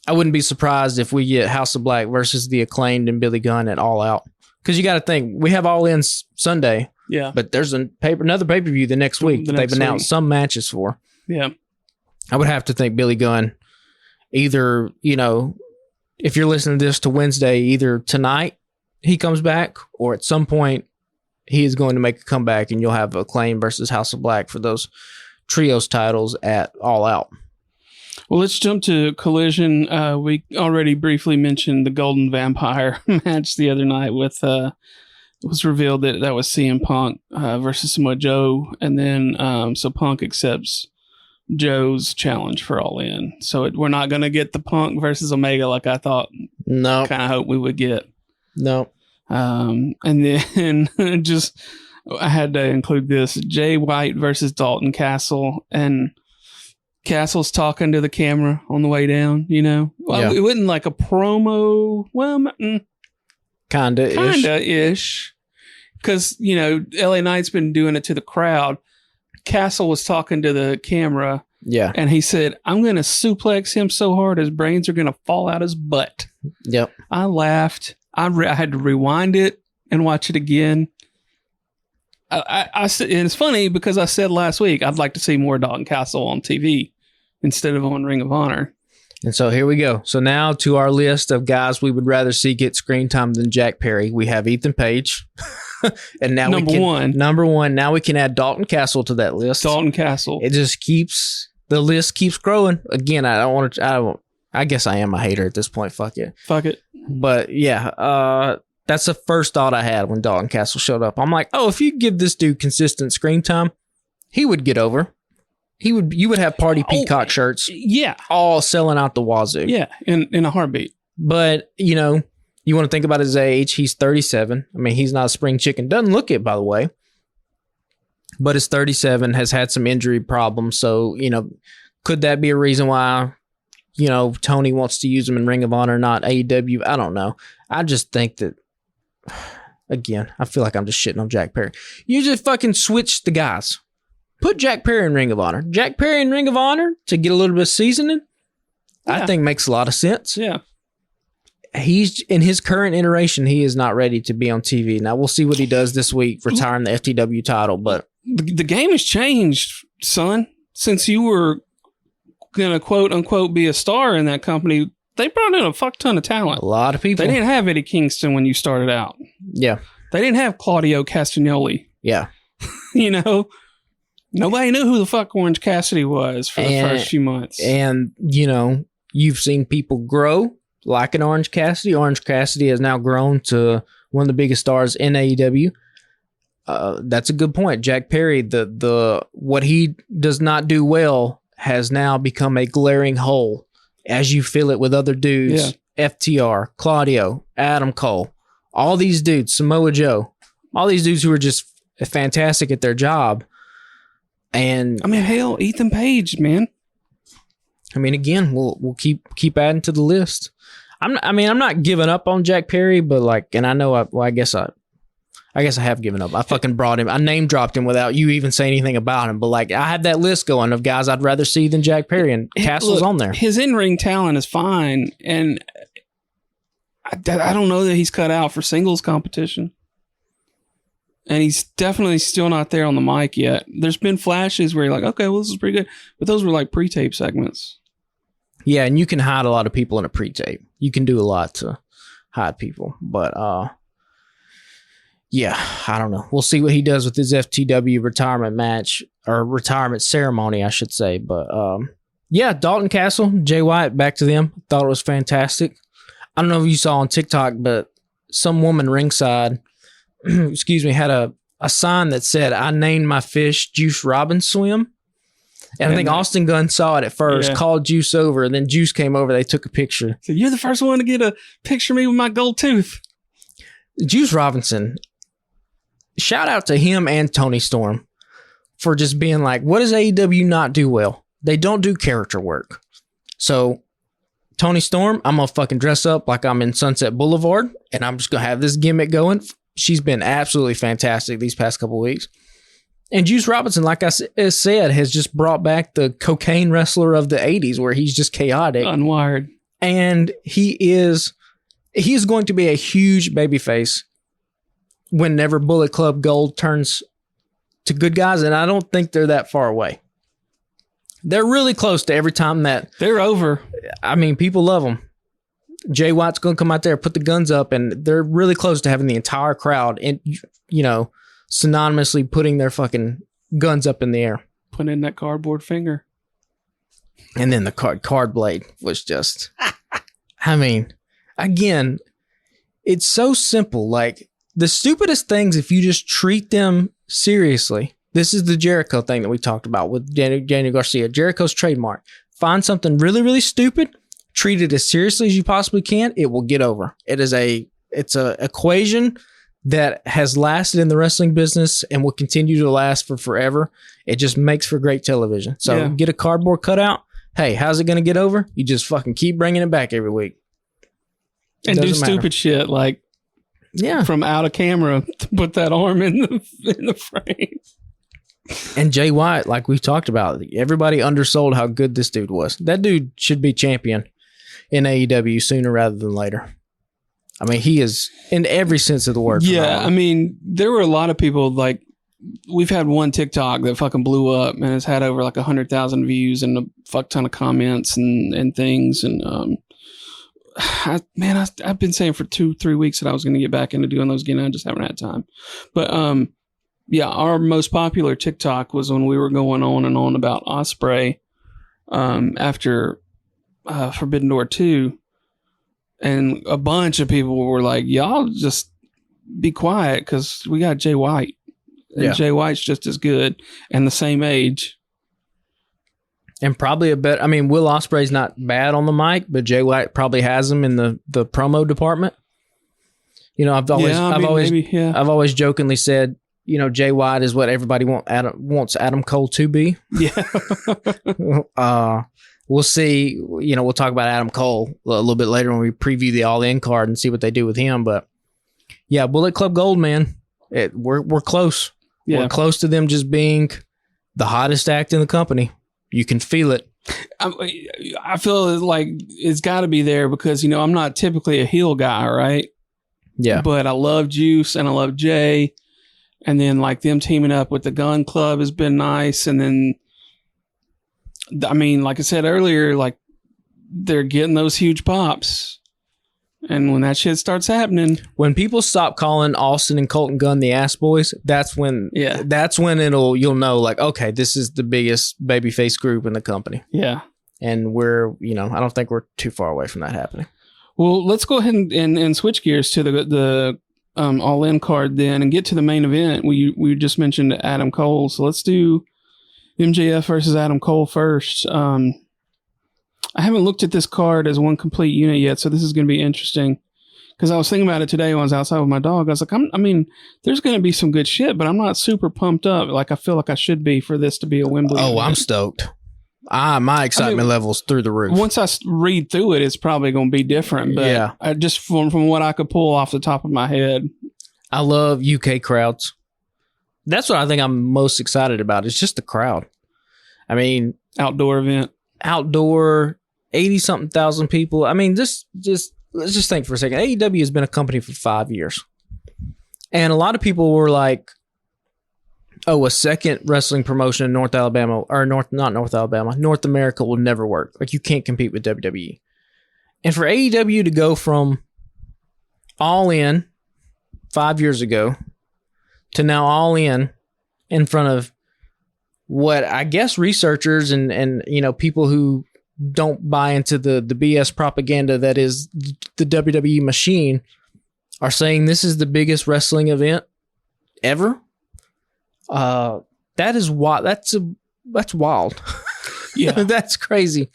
[SPEAKER 3] wouldn't be surprised if we get House of Black versus the Acclaimed and Billy Gunn at All Out. Because you got to think, we have All In Sunday.
[SPEAKER 2] Yeah.
[SPEAKER 3] But there's another pay-per-view the next week that they've announced some matches for.
[SPEAKER 2] Yeah.
[SPEAKER 3] I would have to think Billy Gunn, either, you know, if you're listening to this to Wednesday, either tonight he comes back or at some point he is going to make a comeback and you'll have Acclaim versus House of Black for those trios titles at All Out.
[SPEAKER 2] Well, let's jump to Collision. We already briefly mentioned the Golden Vampire match the other night with, it was revealed that was CM Punk versus Samoa Joe. And then, so Punk accepts Joe's challenge for All In. So we're not going to get the Punk versus Omega like I thought.
[SPEAKER 3] No.
[SPEAKER 2] Kind of hope we would get.
[SPEAKER 3] No.
[SPEAKER 2] And then just, I had to include this, Jay White versus Dalton Castle, and Castle's talking to the camera on the way down, you know? Well,
[SPEAKER 3] Yeah.
[SPEAKER 2] it wasn't like a promo. Well, Kinda-ish. Because, you know, LA Knight's been doing it to the crowd. Castle was talking to the camera.
[SPEAKER 3] Yeah.
[SPEAKER 2] And he said, I'm going to suplex him so hard his brains are going to fall out his butt.
[SPEAKER 3] Yep.
[SPEAKER 2] I laughed. I had to rewind it and watch it again. I said, and it's funny because I said last week I'd like to see more Dalton Castle on TV instead of on Ring of Honor.
[SPEAKER 3] And so here we go. So now to our list of guys we would rather see get screen time than Jack Perry. We have Ethan Page. And now
[SPEAKER 2] Number one.
[SPEAKER 3] Now we can add Dalton Castle to that list.
[SPEAKER 2] Dalton Castle.
[SPEAKER 3] It just the list keeps growing. Again, I guess I am a hater at this point. Fuck it. But yeah, that's the first thought I had when Dalton Castle showed up. I'm like, oh, if you give this dude consistent screen time, he would get over. You would have Party Peacock shirts.
[SPEAKER 2] Yeah.
[SPEAKER 3] All selling out the wazoo.
[SPEAKER 2] Yeah, in a heartbeat.
[SPEAKER 3] But, you know, you want to think about his age. He's 37. I mean, he's not a spring chicken. Doesn't look it, by the way. But he's 37, has had some injury problems. So, you know, could that be a reason why, you know, Tony wants to use him in Ring of Honor, not AEW? I don't know. I just think that, again, I feel like I'm just shitting on Jack Perry. You just fucking switch the guys. Put Jack Perry in Ring of Honor. Jack Perry in Ring of Honor to get a little bit of seasoning, I think makes a lot of sense.
[SPEAKER 2] Yeah.
[SPEAKER 3] He's in his current iteration, he is not ready to be on TV. Now we'll see what he does this week, retiring the FTW title. But
[SPEAKER 2] the game has changed, son. Since you were gonna quote unquote be a star in that company, they brought in a fuck ton of talent.
[SPEAKER 3] A lot of people.
[SPEAKER 2] They didn't have Eddie Kingston when you started out.
[SPEAKER 3] Yeah.
[SPEAKER 2] They didn't have Claudio Castagnoli.
[SPEAKER 3] Yeah.
[SPEAKER 2] You know, nobody knew who the fuck Orange Cassidy was for the first few months.
[SPEAKER 3] And, you know, you've seen people grow like an Orange Cassidy. Orange Cassidy has now grown to one of the biggest stars in AEW. That's a good point. Jack Perry, the what he does not do well has now become a glaring hole as you fill it with other dudes. Yeah. FTR, Claudio, Adam Cole, all these dudes, Samoa Joe, all these dudes who are just fantastic at their job. And
[SPEAKER 2] I mean, hell, Ethan Page, man.
[SPEAKER 3] I mean, again, we'll keep adding to the list. I'm not giving up on Jack Perry, but like, and I know, I guess I have given up. I fucking brought him. I name dropped him without you even saying anything about him. But like, I have that list going of guys I'd rather see than Jack Perry, and Castle's on there.
[SPEAKER 2] His in-ring talent is fine, and I don't know that he's cut out for singles competition. And he's definitely still not there on the mic yet. There's been flashes where you're like, okay, well, this is pretty good. But those were like pre-tape segments.
[SPEAKER 3] Yeah, and you can hide a lot of people in a pre-tape. You can do a lot to hide people. But, yeah, I don't know. We'll see what he does with his FTW retirement match, or retirement ceremony, I should say. But, yeah, Dalton Castle, Jay White, back to them. Thought it was fantastic. I don't know if you saw on TikTok, but some woman ringside excuse me, had a sign that said, "I named my fish Juice Robin Swim." And I think Austin Gunn saw it at first, called Juice over, and then Juice came over. They took a picture.
[SPEAKER 2] So you're the first one to get a picture of me with my gold tooth.
[SPEAKER 3] Juice Robinson, shout out to him and Tony Storm for just being like, what does AEW not do well? They don't do character work. So Tony Storm, I'm going to fucking dress up like I'm in Sunset Boulevard, and I'm just going to have this gimmick going. She's been absolutely fantastic these past couple weeks. And Juice Robinson, like I said, has just brought back the cocaine wrestler of the 80s where he's just chaotic.
[SPEAKER 2] Unwired.
[SPEAKER 3] And he is going to be a huge babyface whenever Bullet Club Gold turns to good guys, and I don't think they're that far away. They're really close to every time that...
[SPEAKER 2] They're over.
[SPEAKER 3] I mean, people love them. Jay White's going to come out there, put the guns up, and they're really close to having the entire crowd, and synonymously putting their fucking guns up in the air.
[SPEAKER 2] Put in that cardboard finger.
[SPEAKER 3] And then the card blade was just... I mean, again, it's so simple. Like, the stupidest things, if you just treat them seriously. This is the Jericho thing that we talked about with Daniel Garcia. Jericho's trademark. Find something really, really stupid, treat it as seriously as you possibly can, it will get over. It's a equation that has lasted in the wrestling business and will continue to last for forever. It just makes for great television. So get a cardboard cutout. Hey, how's it going to get over? You just fucking keep bringing it back every week.
[SPEAKER 2] And do stupid shit like from out of camera to put that arm in the frame.
[SPEAKER 3] And Jay White, like we've talked about, everybody undersold how good this dude was. That dude should be champion in AEW sooner rather than later. I mean, he is in every sense of the word.
[SPEAKER 2] Yeah, I mean, there were a lot of people, like, we've had one TikTok that fucking blew up and has had over like 100,000 views and a fuck ton of comments and things. And I've been saying for 2-3 weeks that I was going to get back into doing those again. I just haven't had time. But our most popular TikTok was when we were going on and on about Ospreay after Forbidden Door 2. And a bunch of people were like, y'all just be quiet because we got Jay White. And Jay White's just as good and the same age.
[SPEAKER 3] And probably Will Ospreay's not bad on the mic, but Jay White probably has him in the promo department. I've always jokingly said, Jay White is what everybody wants Adam Cole to be.
[SPEAKER 2] Yeah.
[SPEAKER 3] We'll see. We'll talk about Adam Cole a little bit later when we preview the All-In card and see what they do with him. But yeah, Bullet Club Gold, man, we're close. Yeah. We're close to them just being the hottest act in the company. You can feel it.
[SPEAKER 2] I feel like it's got to be there because I'm not typically a heel guy, right?
[SPEAKER 3] Yeah.
[SPEAKER 2] But I love Juice and I love Jay, and then like them teaming up with the Gun Club has been nice, and then. I mean, like I said earlier, like they're getting those huge pops. And when that shit starts happening,
[SPEAKER 3] when people stop calling Austin and Colton Gunn the ass boys, that's when you'll know, like, okay, this is the biggest babyface group in the company.
[SPEAKER 2] Yeah.
[SPEAKER 3] And we're, I don't think we're too far away from that happening.
[SPEAKER 2] Well, let's go ahead and switch gears to the All-In card then and get to the main event. We just mentioned Adam Cole. So let's do MJF versus Adam Cole first. I haven't looked at this card as one complete unit yet, so this is going to be interesting. Because I was thinking about it today when I was outside with my dog. I was like, there's going to be some good shit, but I'm not super pumped up. Like, I feel like I should be for this to be a Wembley.
[SPEAKER 3] Oh, I'm stoked. My excitement level's through the roof.
[SPEAKER 2] Once I read through it, it's probably going to be different. But I just from what I could pull off the top of my head.
[SPEAKER 3] I love UK crowds. That's what I think I'm most excited about. It's just the crowd. I mean,
[SPEAKER 2] outdoor event,
[SPEAKER 3] 80-something thousand people. I mean, let's just think for a second. AEW has been a company for 5 years. And a lot of people were like, oh, a second wrestling promotion in North America will never work. Like, you can't compete with WWE. And for AEW to go from All In 5 years ago to now All In front of what I guess researchers and people who don't buy into the BS propaganda that is the WWE machine are saying this is the biggest wrestling event ever. That is wild. That's wild.
[SPEAKER 2] Yeah.
[SPEAKER 3] That's crazy.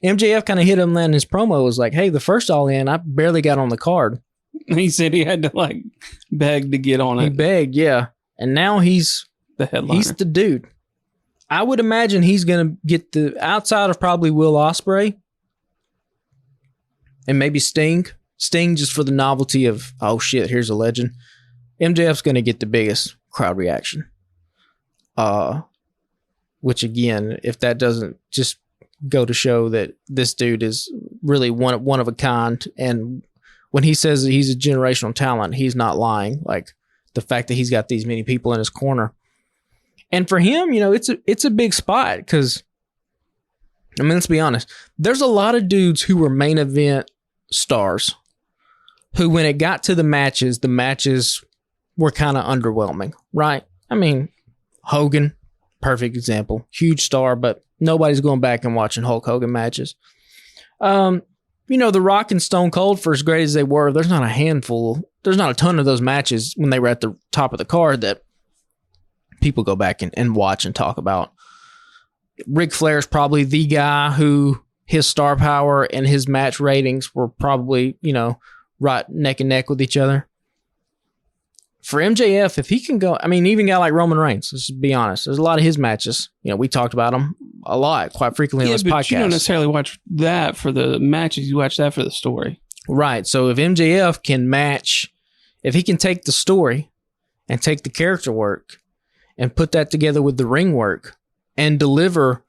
[SPEAKER 3] MJF kind of hit him in his promo. Was like, hey, the first All In, I barely got on the card.
[SPEAKER 2] He said he had to like beg to get on it.
[SPEAKER 3] He begged, yeah. And now he's
[SPEAKER 2] The headliner.
[SPEAKER 3] he's the dude. I would imagine he's going to get the outside of probably Will Ospreay and maybe Sting. Sting just for the novelty of, oh shit, here's a legend. MJF's going to get the biggest crowd reaction. Which again, if that doesn't just go to show that this dude is really one of a kind, and when he says that he's a generational talent, he's not lying. Like the fact that he's got these many people in his corner. And for him, you know, it's a big spot because, I mean, let's be honest. There's a lot of dudes who were main event stars who, when it got to the matches were kind of underwhelming, right? I mean, Hogan, perfect example. Huge star, but nobody's going back and watching Hulk Hogan matches. You know, The Rock and Stone Cold, for as great as they were, there's not a ton of those matches when they were at the top of the card that people go back and watch and talk about. Ric Flair's probably the guy who his star power and his match ratings were probably, you know, right neck and neck with each other. For MJF, if he can go, I mean, even a guy like Roman Reigns, let's be honest, there's a lot of his matches. You know, we talked about them a lot, quite frequently on this podcast.
[SPEAKER 2] You don't necessarily watch that for the matches. You watch that for the story.
[SPEAKER 3] Right. So if MJF can match, if he can take the story and take the character work and put that together with the ring work and deliver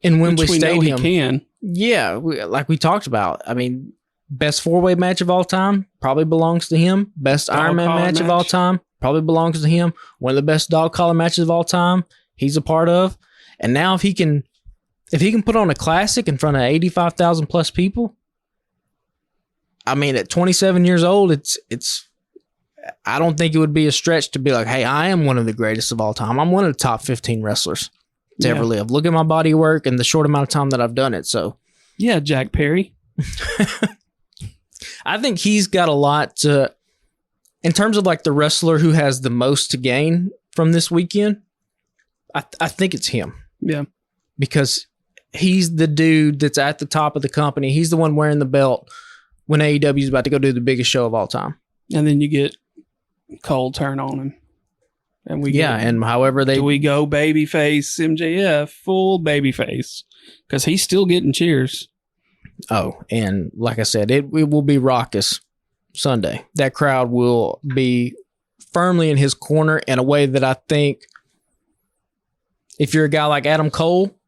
[SPEAKER 3] in Wembley Stadium.
[SPEAKER 2] Know he can.
[SPEAKER 3] Yeah, like we talked about. I mean, best four-way match of all time probably belongs to him. Best Iron Man match of all time probably belongs to him. One of the best dog collar matches of all time he's a part of. And now if he can put on a classic in front of 85,000 plus people, I mean, at 27 years old, it's I don't think it would be a stretch to be like, hey, I am one of the greatest of all time. I'm one of the top 15 wrestlers to ever live. Look at my body work and the short amount of time that I've done it. So,
[SPEAKER 2] yeah, Jack Perry.
[SPEAKER 3] I think he's got a lot to, in terms of like the wrestler who has the most to gain from this weekend. I think it's him.
[SPEAKER 2] Yeah.
[SPEAKER 3] Because he's the dude that's at the top of the company. He's the one wearing the belt when AEW is about to go do the biggest show of all time.
[SPEAKER 2] And then you get Cole turn on him. And
[SPEAKER 3] and however
[SPEAKER 2] do we go babyface MJF, full babyface? Because he's still getting cheers.
[SPEAKER 3] Oh, and like I said, it will be raucous Sunday. That crowd will be firmly in his corner in a way that I think if you're a guy like Adam Cole,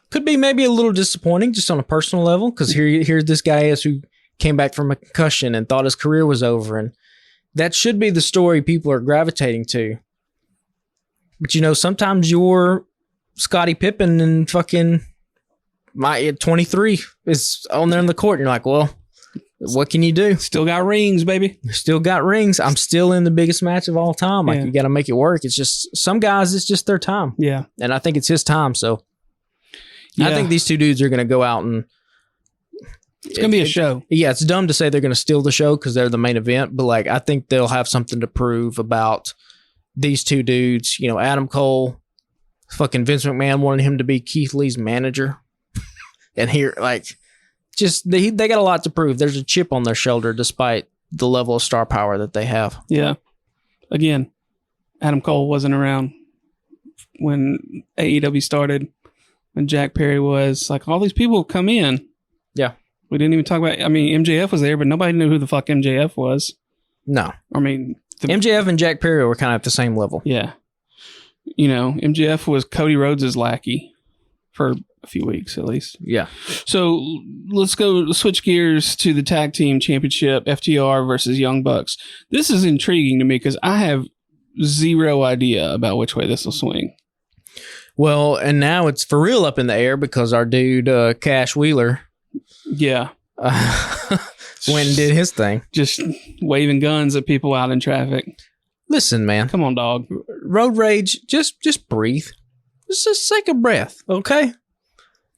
[SPEAKER 3] could be maybe a little disappointing just on a personal level, because here this guy is who came back from a concussion and thought his career was over, and that should be the story people are gravitating to. But, you know, sometimes you're Scottie Pippen and fucking my 23 is on there in the court. And you're like, well, what can you do?
[SPEAKER 2] Still got rings, baby.
[SPEAKER 3] Still got rings. I'm still in the biggest match of all time. Like, you got to make it work. It's just, some guys, it's just their time.
[SPEAKER 2] Yeah.
[SPEAKER 3] And I think it's his time. So I think these two dudes are going to go out and
[SPEAKER 2] it's going to be a show.
[SPEAKER 3] Yeah, it's dumb to say they're going to steal the show because they're the main event, but like I think they'll have something to prove about these two dudes. You know, Adam Cole, fucking Vince McMahon wanted him to be Keith Lee's manager. And here, like, just they got a lot to prove. There's a chip on their shoulder despite the level of star power that they have.
[SPEAKER 2] Yeah. Again, Adam Cole wasn't around when AEW started, when Jack Perry was. Like, all these people come in.
[SPEAKER 3] Yeah.
[SPEAKER 2] We didn't even talk about, I mean, MJF was there, but nobody knew who the fuck MJF was.
[SPEAKER 3] No.
[SPEAKER 2] I mean,
[SPEAKER 3] MJF and Jack Perry were kind of at the same level.
[SPEAKER 2] Yeah. You know, MJF was Cody Rhodes' lackey for a few weeks at least.
[SPEAKER 3] Yeah.
[SPEAKER 2] So let's switch gears to the tag team championship, FTR versus Young Bucks. This is intriguing to me because I have zero idea about which way this will swing.
[SPEAKER 3] Well, and now it's for real up in the air because our dude, Cash Wheeler,
[SPEAKER 2] yeah,
[SPEAKER 3] went and did his thing.
[SPEAKER 2] Just waving guns at people out in traffic.
[SPEAKER 3] Listen, man.
[SPEAKER 2] Come on, dog.
[SPEAKER 3] Road rage, just breathe. Just take a breath, okay?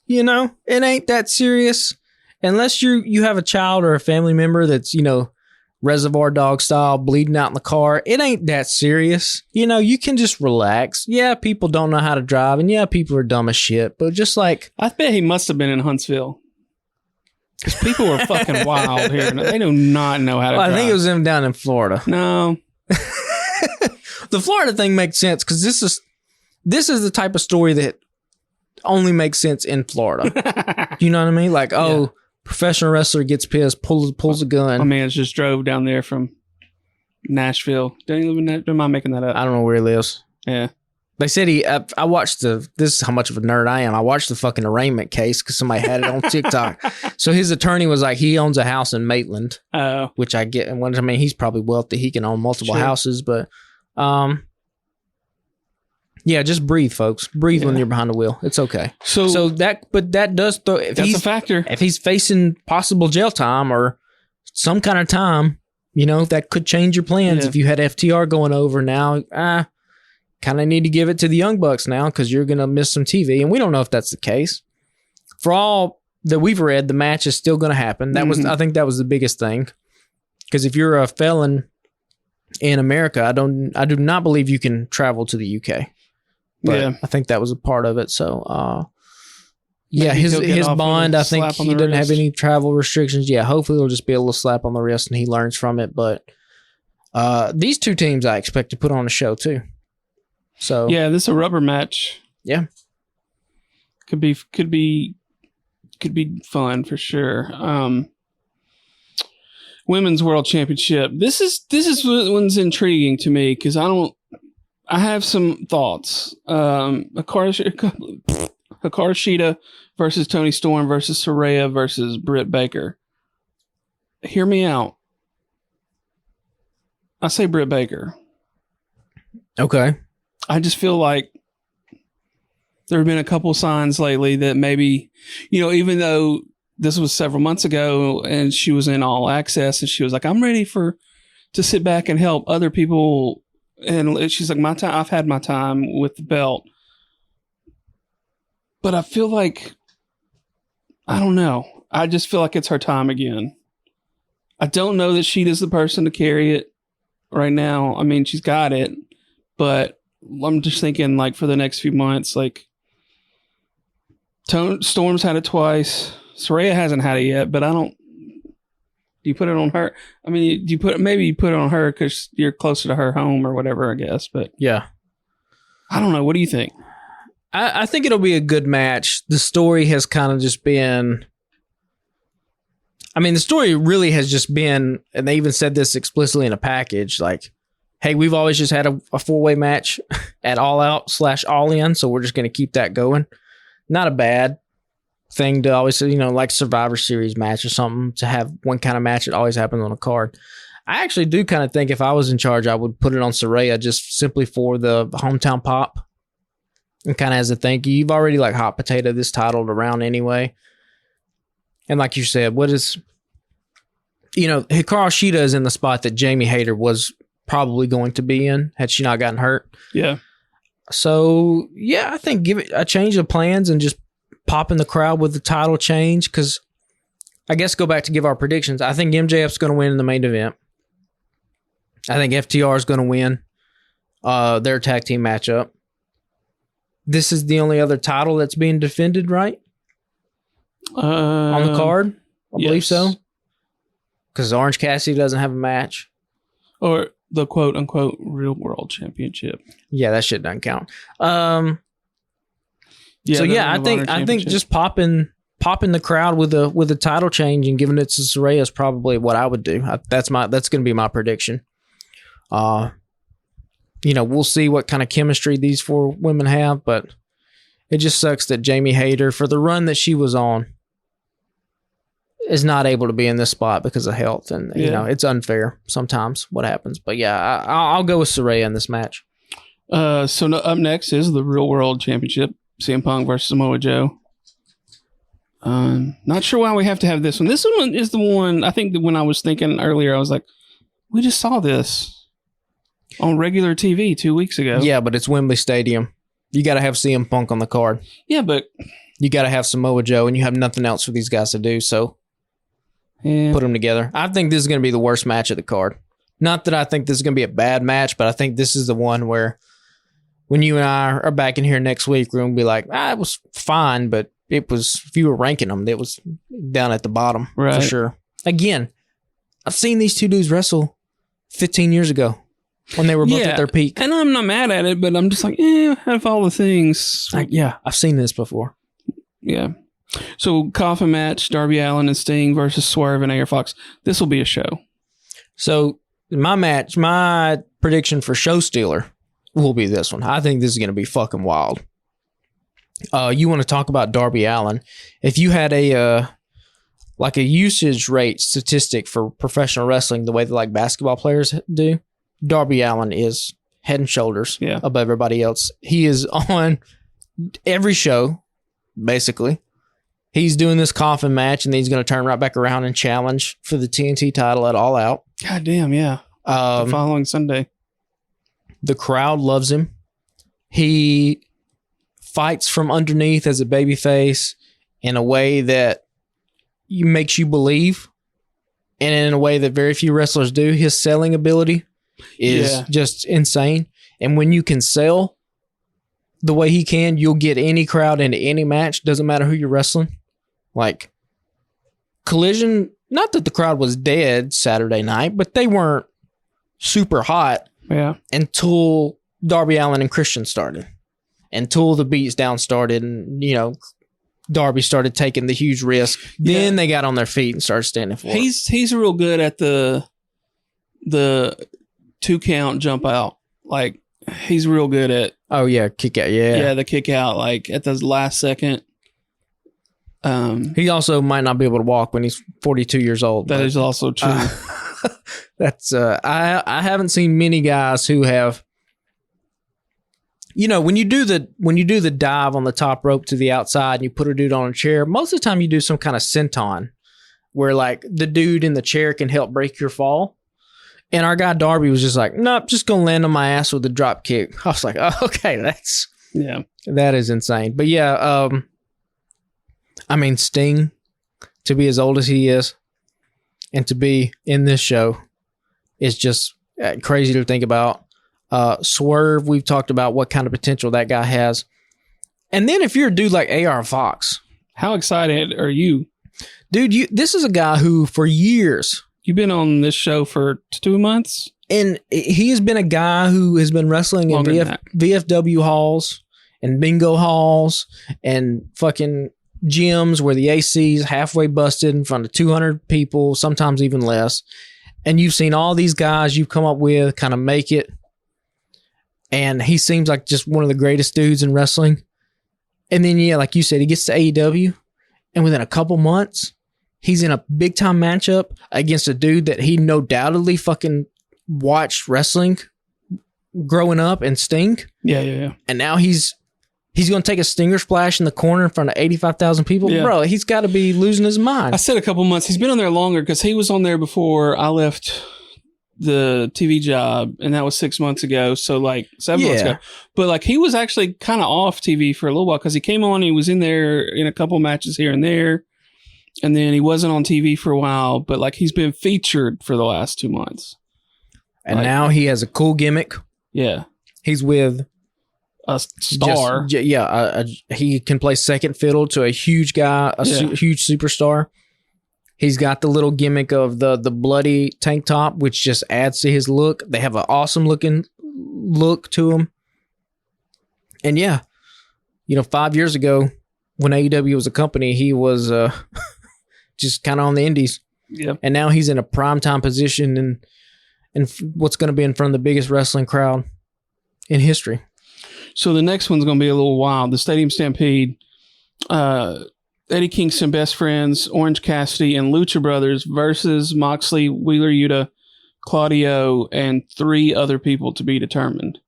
[SPEAKER 3] You know, it ain't that serious. Unless you have a child or a family member that's, you know, Reservoir Dog style, bleeding out in the car. It ain't that serious. You can just relax. Yeah, people don't know how to drive, and yeah, people are dumb as shit, but just like...
[SPEAKER 2] I bet he must have been in Huntsville. Because people are fucking wild here. They do not know how to drive.
[SPEAKER 3] I think it was him down in Florida.
[SPEAKER 2] No.
[SPEAKER 3] The Florida thing makes sense because this is the type of story that only makes sense in Florida. You know what I mean? Like, professional wrestler gets pissed, pulls a gun.
[SPEAKER 2] My man just drove down there from Nashville. Don't he live in Nashville? Am I making that up?
[SPEAKER 3] I don't know where he lives.
[SPEAKER 2] Yeah.
[SPEAKER 3] They said I watched this is how much of a nerd I am. I watched the fucking arraignment case because somebody had it on TikTok. So his attorney was like, he owns a house in Maitland. Oh. Which I get. And I mean, he's probably wealthy. He can own multiple houses, but yeah, just breathe, folks. Breathe when you're behind the wheel. It's okay. So that does throw. That's a factor. If he's facing possible jail time or some kind of time, that could change your plans. Yeah. If you had FTR going over now, kind of need to give it to the Young Bucks now because you're going to miss some TV. And we don't know if that's the case. For all that we've read, the match is still going to happen. That was, I think that was the biggest thing. Because if you're a felon in America, I do not believe you can travel to the UK. But I think that was a part of it. So, his bond, I think he doesn't have any travel restrictions. Yeah, hopefully it'll just be a little slap on the wrist and he learns from it. But these two teams I expect to put on a show too. So
[SPEAKER 2] yeah, this is a rubber match.
[SPEAKER 3] Yeah,
[SPEAKER 2] could be fun for sure. Women's World Championship. This one's intriguing to me because I have some thoughts. Hikaru Shida versus Toni Storm versus Saraya versus Britt Baker. Hear me out. I say Britt Baker.
[SPEAKER 3] Okay.
[SPEAKER 2] I just feel like there have been a couple signs lately that maybe, even though this was several months ago and she was in All Access and she was like, I'm ready to sit back and help other people. And she's like, I've had my time with the belt. But I feel like, I don't know. I just feel like it's her time again. I don't know that Sheeta's the person to carry it right now. I mean, she's got it, but I'm just thinking like for the next few months, like Storm's had it twice. Saraya hasn't had it yet, but do you put it on her? I mean, maybe you put it on her because you're closer to her home or whatever, I guess. But
[SPEAKER 3] yeah,
[SPEAKER 2] I don't know. What do you think?
[SPEAKER 3] I think it'll be a good match. The story has kind of just been, the story really has just been, and they even said this explicitly in a package, like, hey, we've always just had a four-way match at All Out / All In, so we're just going to keep that going. Not a bad thing to always, like Survivor Series match or something, to have one kind of match that always happens on a card. I actually do kind of think if I was in charge, I would put it on Saraya just simply for the hometown pop. And kind of as a thank you. You've already like hot potato this title around anyway. And like you said, Hikaru Shida is in the spot that Jamie Hayter was probably going to be in had she not gotten hurt.
[SPEAKER 2] Yeah.
[SPEAKER 3] So, yeah, I think give it a change of plans and just pop in the crowd with the title change because I guess go back to give our predictions. I think MJF's going to win in the main event. I think FTR is going to win their tag team matchup. This is the only other title that's being defended, right? On the card? I believe so. Because Orange Cassidy doesn't have a match.
[SPEAKER 2] Or the quote-unquote real world championship.
[SPEAKER 3] Yeah, that shit doesn't count. I think just popping the crowd with a title change and giving it to Saraya is probably what I would do. That's going to be my prediction. We'll see what kind of chemistry these four women have, but it just sucks that Jamie Hayter, for the run that she was on, is not able to be in this spot because of health. And, it's unfair sometimes what happens. But, yeah, I'll go with Saraya in this match.
[SPEAKER 2] Up next is the Real World Championship, CM Punk versus Samoa Joe. Not sure why we have to have this one. This one is the one, I think that when I was thinking earlier, I was like, we just saw this on regular TV 2 weeks ago.
[SPEAKER 3] Yeah, but it's Wembley Stadium. You got to have CM Punk on the card.
[SPEAKER 2] Yeah, but
[SPEAKER 3] you got to have Samoa Joe, and you have nothing else for these guys to do. So
[SPEAKER 2] Yeah.
[SPEAKER 3] put them together. I think this is going to be the worst match of the card. Not that I think this is going to be a bad match, but I think this is the one where when you and I are back in here next week, we're going to be like, it was fine, but it was, if you were ranking them, it was down at the bottom for sure. Again, I've seen these two dudes wrestle 15 years ago when they were both at their peak.
[SPEAKER 2] And I'm not mad at it, but I'm just like, out of all the things.
[SPEAKER 3] I've seen this before.
[SPEAKER 2] Yeah. So, coffin match, Darby Allin and Sting versus Swerve and AR Fox. This will be a show.
[SPEAKER 3] So, my prediction for Show Stealer will be this one. I think this is going to be fucking wild. You want to talk about Darby Allin? If you had a usage rate statistic for professional wrestling, the way that like basketball players do, Darby Allin is head and shoulders above everybody else. He is on every show, basically. He's doing this coffin match, and then he's going to turn right back around and challenge for the TNT title at All Out.
[SPEAKER 2] God damn, yeah. The following Sunday.
[SPEAKER 3] The crowd loves him. He fights from underneath as a babyface in a way that makes you believe, and in a way that very few wrestlers do. His selling ability is just insane. And when you can sell the way he can, you'll get any crowd into any match. Doesn't matter who you're wrestling. Like Collision, not that the crowd was dead Saturday night, but they weren't super hot until Darby Allin and Christian started. Until the beats down started and, Darby started taking the huge risk. Then they got on their feet and started standing for it.
[SPEAKER 2] He's real good at the 2 count jump out. Like, he's real good at...
[SPEAKER 3] Oh, yeah, kick out,
[SPEAKER 2] Yeah, the kick out, like, at the last second.
[SPEAKER 3] He also might not be able to walk when he's 42 years old.
[SPEAKER 2] That is also true.
[SPEAKER 3] That's I haven't seen many guys who have... when you do the dive on the top rope to the outside and you put a dude on a chair, most of the time you do some kind of senton where like the dude in the chair can help break your fall. And our guy Darby was just like, nope, just gonna land on my ass with a drop kick. I was like, oh, okay, that is insane. But Sting, to be as old as he is and to be in this show is just crazy to think about. Swerve, we've talked about what kind of potential that guy has. And then if you're a dude like AR Fox,
[SPEAKER 2] how excited are you?
[SPEAKER 3] Dude, this is a guy who for years...
[SPEAKER 2] You've been on this show for 2 months?
[SPEAKER 3] And he has been a guy who has been wrestling in VFW halls and bingo halls and fucking gyms where the AC's halfway busted in front of 200 people, sometimes even less. And you've seen all these guys you've come up with kind of make it. And he seems like just one of the greatest dudes in wrestling. And then, like you said, he gets to AEW. And within a couple months, he's in a big time matchup against a dude that he no doubtedly fucking watched wrestling growing up and Sting.
[SPEAKER 2] Yeah.
[SPEAKER 3] And now he's going to take a stinger splash in the corner in front of 85,000 people. Yeah. Bro, he's got to be losing his mind.
[SPEAKER 2] I said a couple months. He's been on there longer because he was on there before I left the TV job, and that was 6 months ago. So like 7 months ago. But like he was actually kind of off TV for a little while because he came on, he was in there in a couple matches here and there. And then he wasn't on TV for a while, but like he's been featured for the last 2 months.
[SPEAKER 3] And now he has a cool gimmick.
[SPEAKER 2] Yeah.
[SPEAKER 3] He's with
[SPEAKER 2] a star.
[SPEAKER 3] He can play second fiddle to a huge guy, huge superstar. He's got the little gimmick of the bloody tank top, which just adds to his look. They have an awesome looking look to him. And 5 years ago when AEW was a company, he was just kind of on the indies.
[SPEAKER 2] Yep.
[SPEAKER 3] And now he's in a primetime position and what's going to be in front of the biggest wrestling crowd in history.
[SPEAKER 2] So the next one's going to be a little wild. The Stadium Stampede. Eddie Kingston, Best Friends, Orange Cassidy, and Lucha Brothers versus Moxley, Wheeler Yuta, Claudio, and 3 other people to be determined.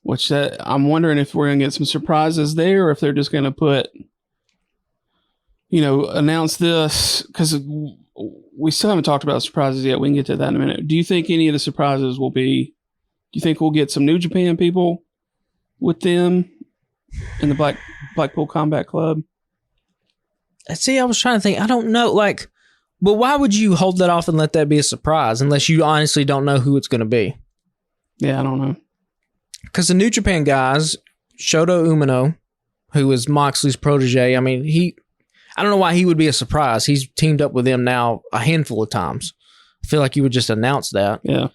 [SPEAKER 2] Which I'm wondering if we're going to get some surprises there, or if they're just going to put, announce this, because we still haven't talked about surprises yet. We can get to that in a minute. Do you think any of the surprises will be, do you think we'll get some New Japan people with them in the Blackpool Combat Club?
[SPEAKER 3] See, I was trying to think. I don't know. Like, But why would you hold that off and let that be a surprise unless you honestly don't know who it's going to be?
[SPEAKER 2] Yeah, I don't know.
[SPEAKER 3] Because the New Japan guys, Shota Umino, who is Moxley's protege, I mean, I don't know why he would be a surprise. He's teamed up with them now a handful of times. I feel like you would just announce that.
[SPEAKER 2] Yeah.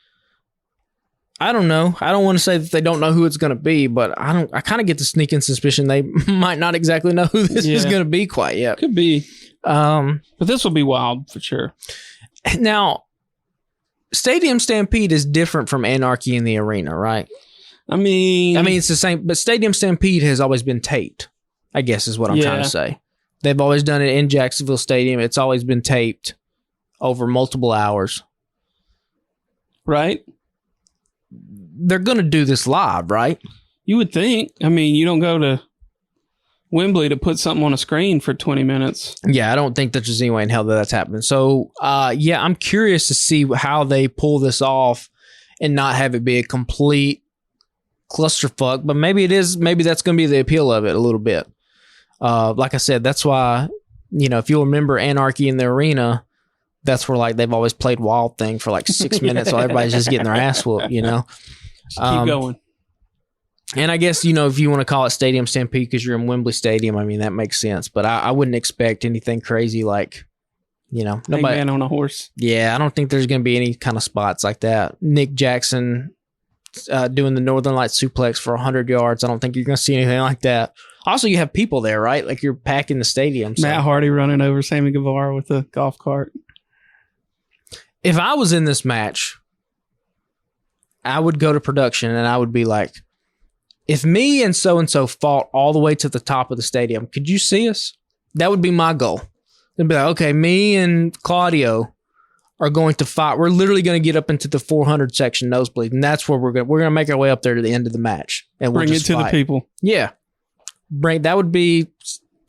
[SPEAKER 3] I don't know. I don't want to say that they don't know who it's going to be, but I kind of get the sneaking suspicion they might not exactly know who this is going to be quite yet.
[SPEAKER 2] Could be. But this will be wild for sure.
[SPEAKER 3] Now, Stadium Stampede is different from Anarchy in the Arena, right?
[SPEAKER 2] I mean,
[SPEAKER 3] it's the same, but Stadium Stampede has always been taped, I guess is what I'm trying to say. They've always done it in Jacksonville Stadium. It's always been taped over multiple hours.
[SPEAKER 2] Right?
[SPEAKER 3] They're going to do this live, right?
[SPEAKER 2] You would think. I mean, you don't go to Wembley to put something on a screen for 20 minutes.
[SPEAKER 3] Yeah, I don't think that there's any way in hell that that's happening. So, I'm curious to see how they pull this off and not have it be a complete clusterfuck. But maybe it is. Maybe that's going to be the appeal of it a little bit. Like I said, that's why, if you'll remember Anarchy in the Arena, that's where like they've always played Wild Thing for like 6 minutes while everybody's just getting their ass whooped,
[SPEAKER 2] Keep going.
[SPEAKER 3] And I guess, if you want to call it Stadium Stampede because you're in Wembley Stadium, I mean, that makes sense. But I wouldn't expect anything crazy like, nobody.
[SPEAKER 2] Man on a horse.
[SPEAKER 3] Yeah, I don't think there's going to be any kind of spots like that. Nick Jackson doing the Northern Light suplex for 100 yards. I don't think you're going to see anything like that. Also, you have people there, right? Like you're packing the stadium. So.
[SPEAKER 2] Matt Hardy running over Sammy Guevara with a golf cart.
[SPEAKER 3] If I was in this match, I would go to production and I would be like, if me and so-and-so fought all the way to the top of the stadium, could you see us? That would be my goal. They'd be like, okay, me and Claudio are going to fight. We're literally going to get up into the 400 section nosebleed, and that's where we're going to make our way up there to the end of the match. And we'll
[SPEAKER 2] bring it to the people.
[SPEAKER 3] Yeah. That would be...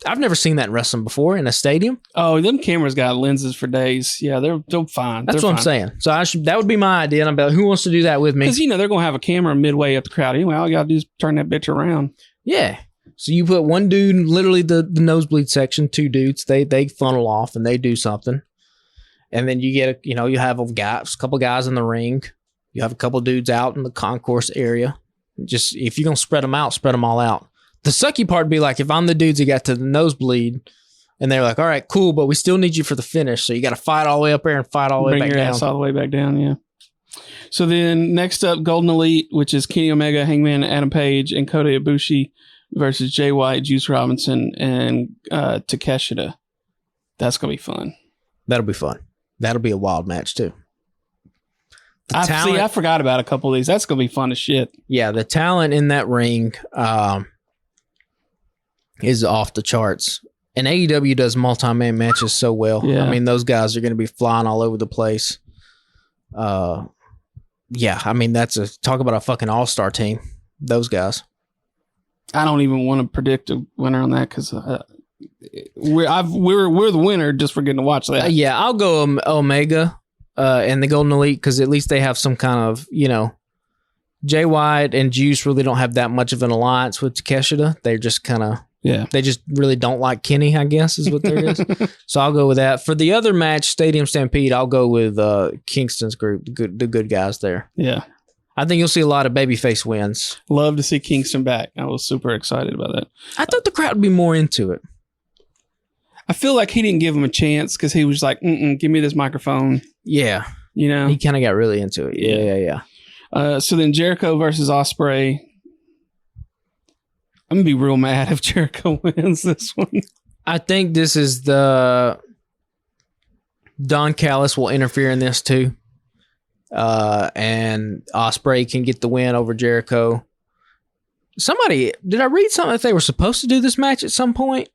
[SPEAKER 3] I've never seen that in wrestling before in a stadium.
[SPEAKER 2] Oh, them cameras got lenses for days. Yeah, they're fine.
[SPEAKER 3] That's what I'm saying. So that would be my idea. And I'm like, who wants to do that with me?
[SPEAKER 2] Because, they're going to have a camera midway up the crowd. Anyway, all you got to do is turn that bitch around.
[SPEAKER 3] Yeah. So you put one dude in literally the nosebleed section, two dudes, they funnel off and they do something. And then you get, you have a couple guys in the ring. You have a couple dudes out in the concourse area. Just, if you're going to spread them out, spread them all out. The sucky part would be like if I'm the dudes that got to the nosebleed and they're like, all right, cool, but we still need you for the finish. So you got to fight all the way up there and fight all the way back down.
[SPEAKER 2] Bring your ass all the way back down, yeah. So then next up, Golden Elite, which is Kenny Omega, Hangman Adam Page, and Kota Ibushi versus Jay White, Juice Robinson, and Takeshita. That's going to be fun.
[SPEAKER 3] That'll be fun. That'll be a wild match, too.
[SPEAKER 2] I forgot about a couple of these. That's going to be fun as shit.
[SPEAKER 3] Yeah, the talent in that ring is off the charts. And AEW does multi-man matches so well.
[SPEAKER 2] Yeah.
[SPEAKER 3] I mean, those guys are going to be flying all over the place. Yeah, I mean, talk about a fucking all-star team. Those guys.
[SPEAKER 2] I don't even want to predict a winner on that because we're the winner just for getting to watch that.
[SPEAKER 3] Yeah, I'll go Omega and the Golden Elite because at least they have some kind of, Jay White and Juice really don't have that much of an alliance with Takeshita. They're just kind of...
[SPEAKER 2] Yeah.
[SPEAKER 3] They just really don't like Kenny, I guess, is what there is. So I'll go with that. For the other match, Stadium Stampede, I'll go with Kingston's group, the good guys there.
[SPEAKER 2] Yeah.
[SPEAKER 3] I think you'll see a lot of babyface wins.
[SPEAKER 2] Love to see Kingston back. I was super excited about that.
[SPEAKER 3] I thought the crowd would be more into it.
[SPEAKER 2] I feel like he didn't give him a chance because he was like, give me this microphone.
[SPEAKER 3] Yeah. He kind of got really into it. Yeah.
[SPEAKER 2] So then Jericho versus Ospreay. I'm going to be real mad if Jericho wins this one.
[SPEAKER 3] I think this is the... Don Callis will interfere in this too. And Ospreay can get the win over Jericho. Did I read something that they were supposed to do this match at some point?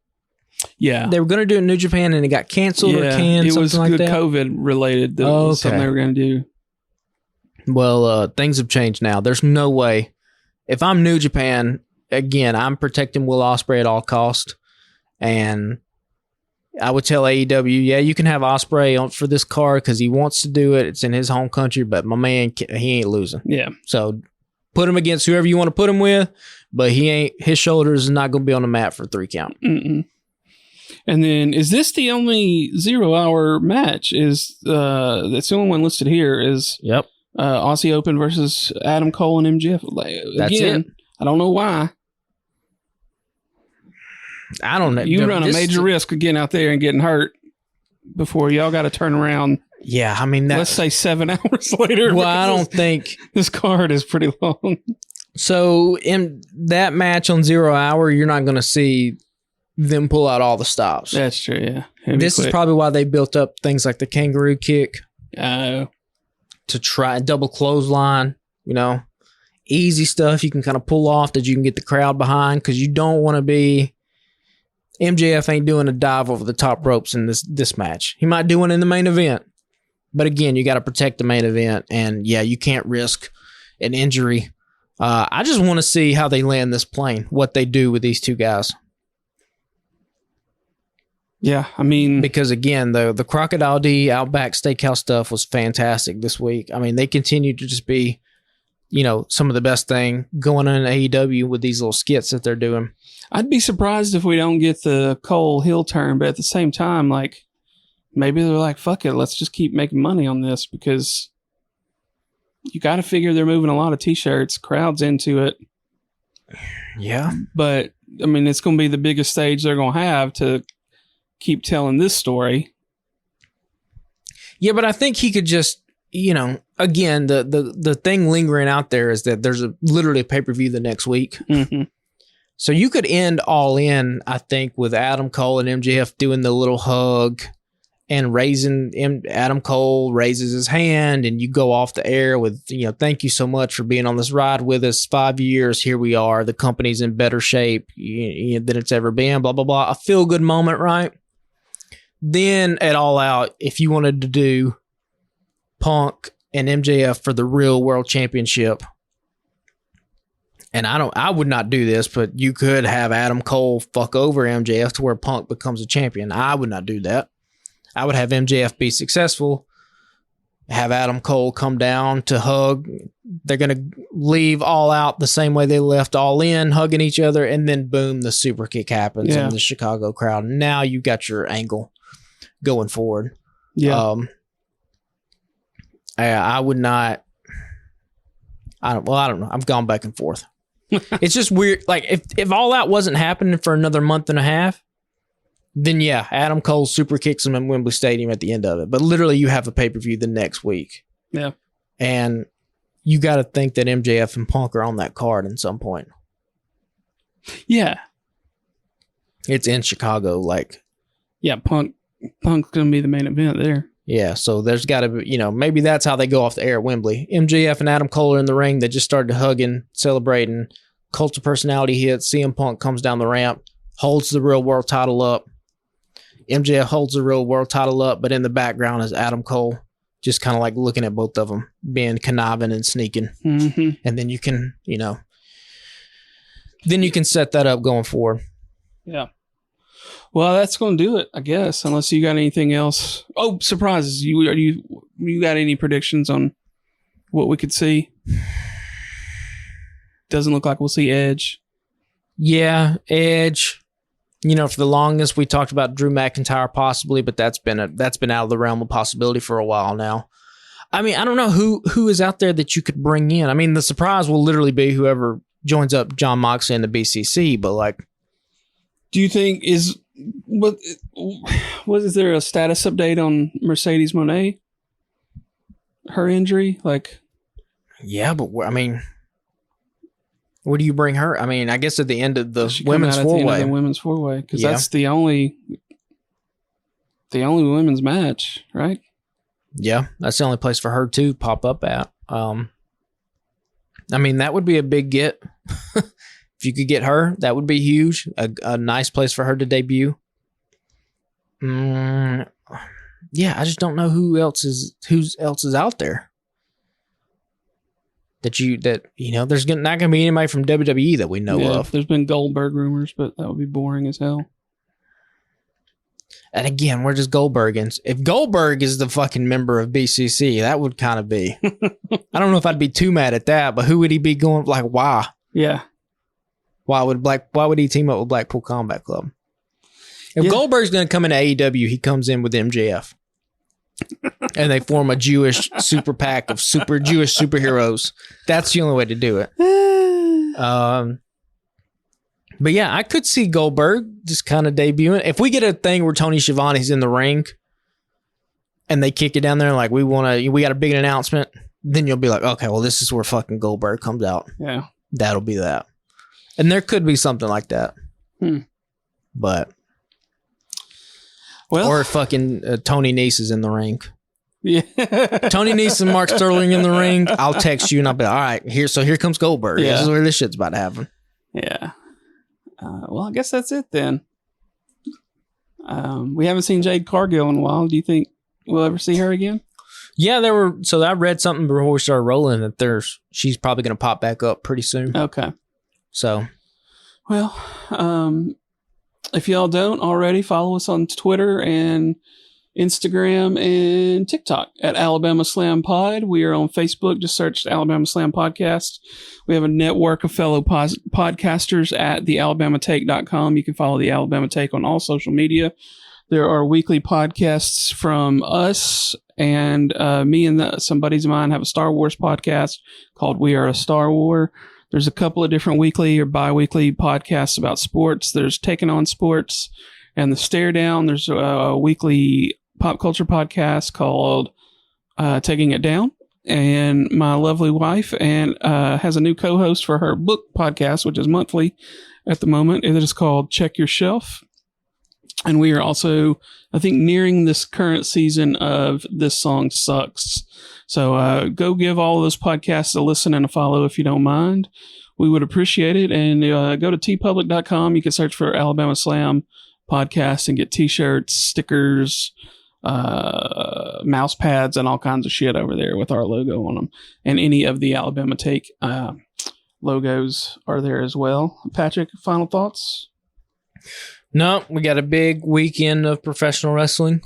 [SPEAKER 2] Yeah.
[SPEAKER 3] They were going to do it in New Japan and it got canceled or canned,
[SPEAKER 2] it was
[SPEAKER 3] something like that?
[SPEAKER 2] COVID related. Something they were going to do.
[SPEAKER 3] Well, things have changed now. There's no way. If I'm New Japan... Again, I'm protecting Will Ospreay at all cost, and I would tell AEW, yeah, you can have Ospreay for this card because he wants to do it. It's in his home country, but my man, he ain't losing.
[SPEAKER 2] Yeah.
[SPEAKER 3] So put him against whoever you want to put him with, but his shoulders is not going to be on the mat for 3 count.
[SPEAKER 2] Mm-mm. And then, is this the only 0 hour match? That's the only one listed here. Is
[SPEAKER 3] Yep.
[SPEAKER 2] Aussie Open versus Adam Cole and MJF.
[SPEAKER 3] That's
[SPEAKER 2] Again,
[SPEAKER 3] it.
[SPEAKER 2] I don't know why.
[SPEAKER 3] I don't know.
[SPEAKER 2] You run a major risk of getting out there and getting hurt before y'all got to turn around.
[SPEAKER 3] Yeah, I mean,
[SPEAKER 2] Let's say 7 hours later.
[SPEAKER 3] Well, I don't think
[SPEAKER 2] this card is pretty long.
[SPEAKER 3] So in that match on 0 hour, you're not going to see them pull out all the stops.
[SPEAKER 2] That's true, yeah.
[SPEAKER 3] This is probably why they built up things like the kangaroo kick
[SPEAKER 2] Oh.
[SPEAKER 3] to try double clothesline, easy stuff you can kind of pull off that you can get the crowd behind, because you don't want to be... MJF ain't doing a dive over the top ropes in this match. He might do one in the main event, but again, you got to protect the main event, and yeah, you can't risk an injury. I just want to see how they land this plane, what they do with these two guys.
[SPEAKER 2] Yeah, I mean...
[SPEAKER 3] Because again, the Crocodile D Outback Steakhouse stuff was fantastic this week. I mean, they continue to just be, some of the best thing going on in AEW with these little skits that they're doing.
[SPEAKER 2] I'd be surprised if we don't get the Cole heel turn, but at the same time, like, maybe they're like, fuck it, let's just keep making money on this, because you got to figure they're moving a lot of t-shirts, crowds into it.
[SPEAKER 3] Yeah.
[SPEAKER 2] But, I mean, it's going to be the biggest stage they're going to have to keep telling this story.
[SPEAKER 3] Yeah, but I think he could just, again, the thing lingering out there is that there's literally a pay-per-view the next week.
[SPEAKER 2] Mm-hmm.
[SPEAKER 3] So you could end All In, I think, with Adam Cole and MJF doing the little hug and Adam Cole raises his hand, and you go off the air with, thank you so much for being on this ride with us. 5 years, here we are. The company's in better shape than it's ever been, blah, blah, blah. A feel-good moment, right? Then at All Out, if you wanted to do Punk and MJF for the real world championship, and I would not do this, but you could have Adam Cole fuck over MJF to where Punk becomes a champion. I would not do that. I would have MJF be successful, have Adam Cole come down to hug. They're going to leave All Out the same way they left All In, hugging each other, and then boom, the super kick happens in the Chicago crowd. Now you got your angle going forward.
[SPEAKER 2] Yeah.
[SPEAKER 3] I would not. I don't know. I've gone back and forth. It's just weird. Like if All Out wasn't happening for another month and a half, then yeah, Adam Cole super kicks him in Wembley Stadium at the end of it. But literally, you have a pay-per-view the next week.
[SPEAKER 2] Yeah.
[SPEAKER 3] And you got to think that MJF and Punk are on that card at some point.
[SPEAKER 2] Yeah.
[SPEAKER 3] It's in Chicago.
[SPEAKER 2] Yeah, Punk's going to be the main event there.
[SPEAKER 3] Yeah, so there's got to be, maybe that's how they go off the air at Wembley. MJF and Adam Cole are in the ring. They just started hugging, celebrating. Cult of Personality hits. CM Punk comes down the ramp, holds the real world title up. MJF holds the real world title up, but in the background is Adam Cole, just kind of like looking at both of them, being conniving and sneaking.
[SPEAKER 2] Mm-hmm.
[SPEAKER 3] And then you can, then you can set that up going forward.
[SPEAKER 2] Yeah. Well, that's going to do it, I guess, unless you got anything else. Oh, surprises. You got any predictions on what we could see? Doesn't look like we'll see Edge.
[SPEAKER 3] Yeah, Edge. For the longest we talked about Drew McIntyre possibly, but that's been out of the realm of possibility for a while now. I mean, I don't know who is out there that you could bring in. I mean, the surprise will literally be whoever joins up John Moxley in the BCC, but
[SPEAKER 2] do you think is there a status update on Mercedes Moné? Her injury?
[SPEAKER 3] Yeah, but I mean, where do you bring her? I mean, I guess at the end of the women's four-way.
[SPEAKER 2] Women's four-way, because that's the only women's match, right?
[SPEAKER 3] Yeah, that's the only place for her to pop up at. I mean, that would be a big get. If you could get her, that would be huge. A nice place for her to debut. Yeah, I just don't know who else is out there. There's not going to be anybody from WWE that we know of.
[SPEAKER 2] There's been Goldberg rumors, but that would be boring as hell.
[SPEAKER 3] And again, we're just Goldbergans. If Goldberg is the fucking member of BCC, that would kind of be. I don't know if I'd be too mad at that, but who would he be going why?
[SPEAKER 2] Yeah.
[SPEAKER 3] Why would he team up with Blackpool Combat Club? If
[SPEAKER 2] Yeah.
[SPEAKER 3] Goldberg's going to come into AEW, he comes in with MJF. And they form a Jewish super pack of super Jewish superheroes. That's the only way to do it. But yeah, I could see Goldberg just kind of debuting. If we get a thing where Tony Schiavone's in the ring and they kick it down there like we got a big announcement, then you'll be like, okay, well, this is where fucking Goldberg comes out.
[SPEAKER 2] Yeah.
[SPEAKER 3] That'll be that. And there could be something like that. But
[SPEAKER 2] Well,
[SPEAKER 3] or fucking Tony Nese is in the ring.
[SPEAKER 2] yeah.
[SPEAKER 3] Tony Nese and Mark Sterling in the ring. I'll text you and I'll be like, all right, here comes Goldberg.
[SPEAKER 2] Yeah.
[SPEAKER 3] This is where this shit's about to happen.
[SPEAKER 2] Yeah. Well, I guess that's it then. We haven't seen Jade Cargill in a while. Do you think we'll ever see her again?
[SPEAKER 3] Yeah, so I read something before we started rolling that she's probably going to pop back up pretty soon.
[SPEAKER 2] Okay.
[SPEAKER 3] So,
[SPEAKER 2] well, if y'all don't already, follow us on Twitter and Instagram and TikTok at Alabama Slam Pod. We are on Facebook. Just search Alabama Slam Podcast. We have a network of fellow podcasters at thealabamatake.com. You can follow the Alabama Take on all social media. There are weekly podcasts from us, and me and some buddies of mine have a Star Wars podcast called We Are a Star War. There's a couple of different weekly or bi-weekly podcasts about sports. There's Taking on Sports and The Stare Down. There's a weekly pop culture podcast called Taking It Down. And my lovely wife has a new co-host for her book podcast, which is monthly at the moment. It is called Check Your Shelf. And we are also, I think, nearing this current season of This Song Sucks. So go give all of those podcasts a listen and a follow if you don't mind. We would appreciate it. And go to tpublic.com. You can search for Alabama Slam Podcast and get t-shirts, stickers, mouse pads, and all kinds of shit over there with our logo on them. And any of the Alabama Take logos are there as well. Patrick, final thoughts?
[SPEAKER 3] no, we got a big weekend of professional wrestling.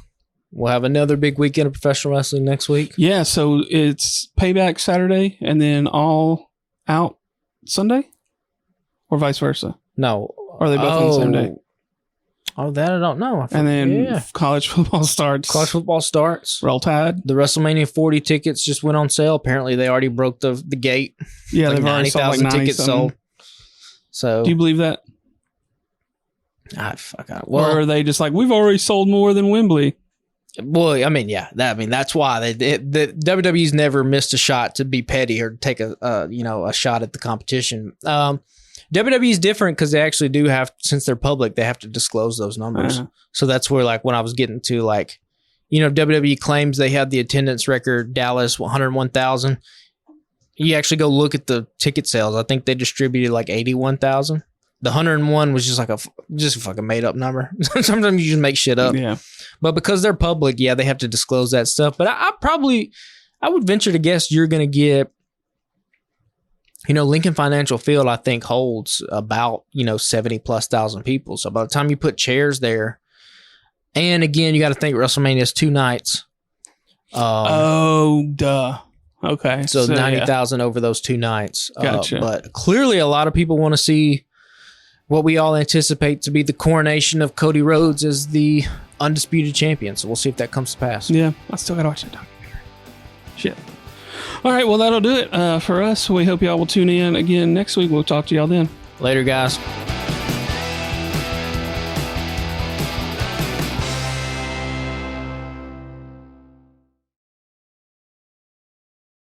[SPEAKER 3] We'll have another big weekend of professional wrestling next week.
[SPEAKER 2] Yeah, so it's Payback Saturday and then All Out Sunday? Or vice versa?
[SPEAKER 3] No.
[SPEAKER 2] Or are they both on the same day?
[SPEAKER 3] Oh, that I don't know.
[SPEAKER 2] And then college football starts.
[SPEAKER 3] College football starts.
[SPEAKER 2] Roll Tide.
[SPEAKER 3] The WrestleMania 40 tickets just went on sale. Apparently, they already broke the gate.
[SPEAKER 2] Yeah, they've already sold like 90
[SPEAKER 3] tickets sold. So,
[SPEAKER 2] do you believe that? Or are they just like, we've already sold more than Wembley?
[SPEAKER 3] Well, I mean, yeah. That's why the WWE's never missed a shot to be petty or take a shot at the competition. WWE's different because they actually do have, since they're public, they have to disclose those numbers. So that's where, like, when I was getting to, like, WWE claims they had the attendance record, Dallas 101,000. You actually go look at the ticket sales. I think they distributed like 81,000. The 101 was just like a fucking made up number. Sometimes you just make shit up.
[SPEAKER 2] Yeah.
[SPEAKER 3] But because they're public, yeah, they have to disclose that stuff. But I would venture to guess you're going to get, Lincoln Financial Field, I think, holds about, 70,000+ people. So by the time you put chairs there, and again, you got to think WrestleMania is 2 nights.
[SPEAKER 2] Duh. Okay.
[SPEAKER 3] So 90,000 over those 2 nights.
[SPEAKER 2] Gotcha.
[SPEAKER 3] But clearly a lot of people want to see what we all anticipate to be the coronation of Cody Rhodes as the undisputed champion. So we'll see if that comes to pass.
[SPEAKER 2] Yeah. I still got to watch that documentary. Shit. All right. Well, that'll do it for us. We hope y'all will tune in again next week. We'll talk to y'all then.
[SPEAKER 3] Later, guys.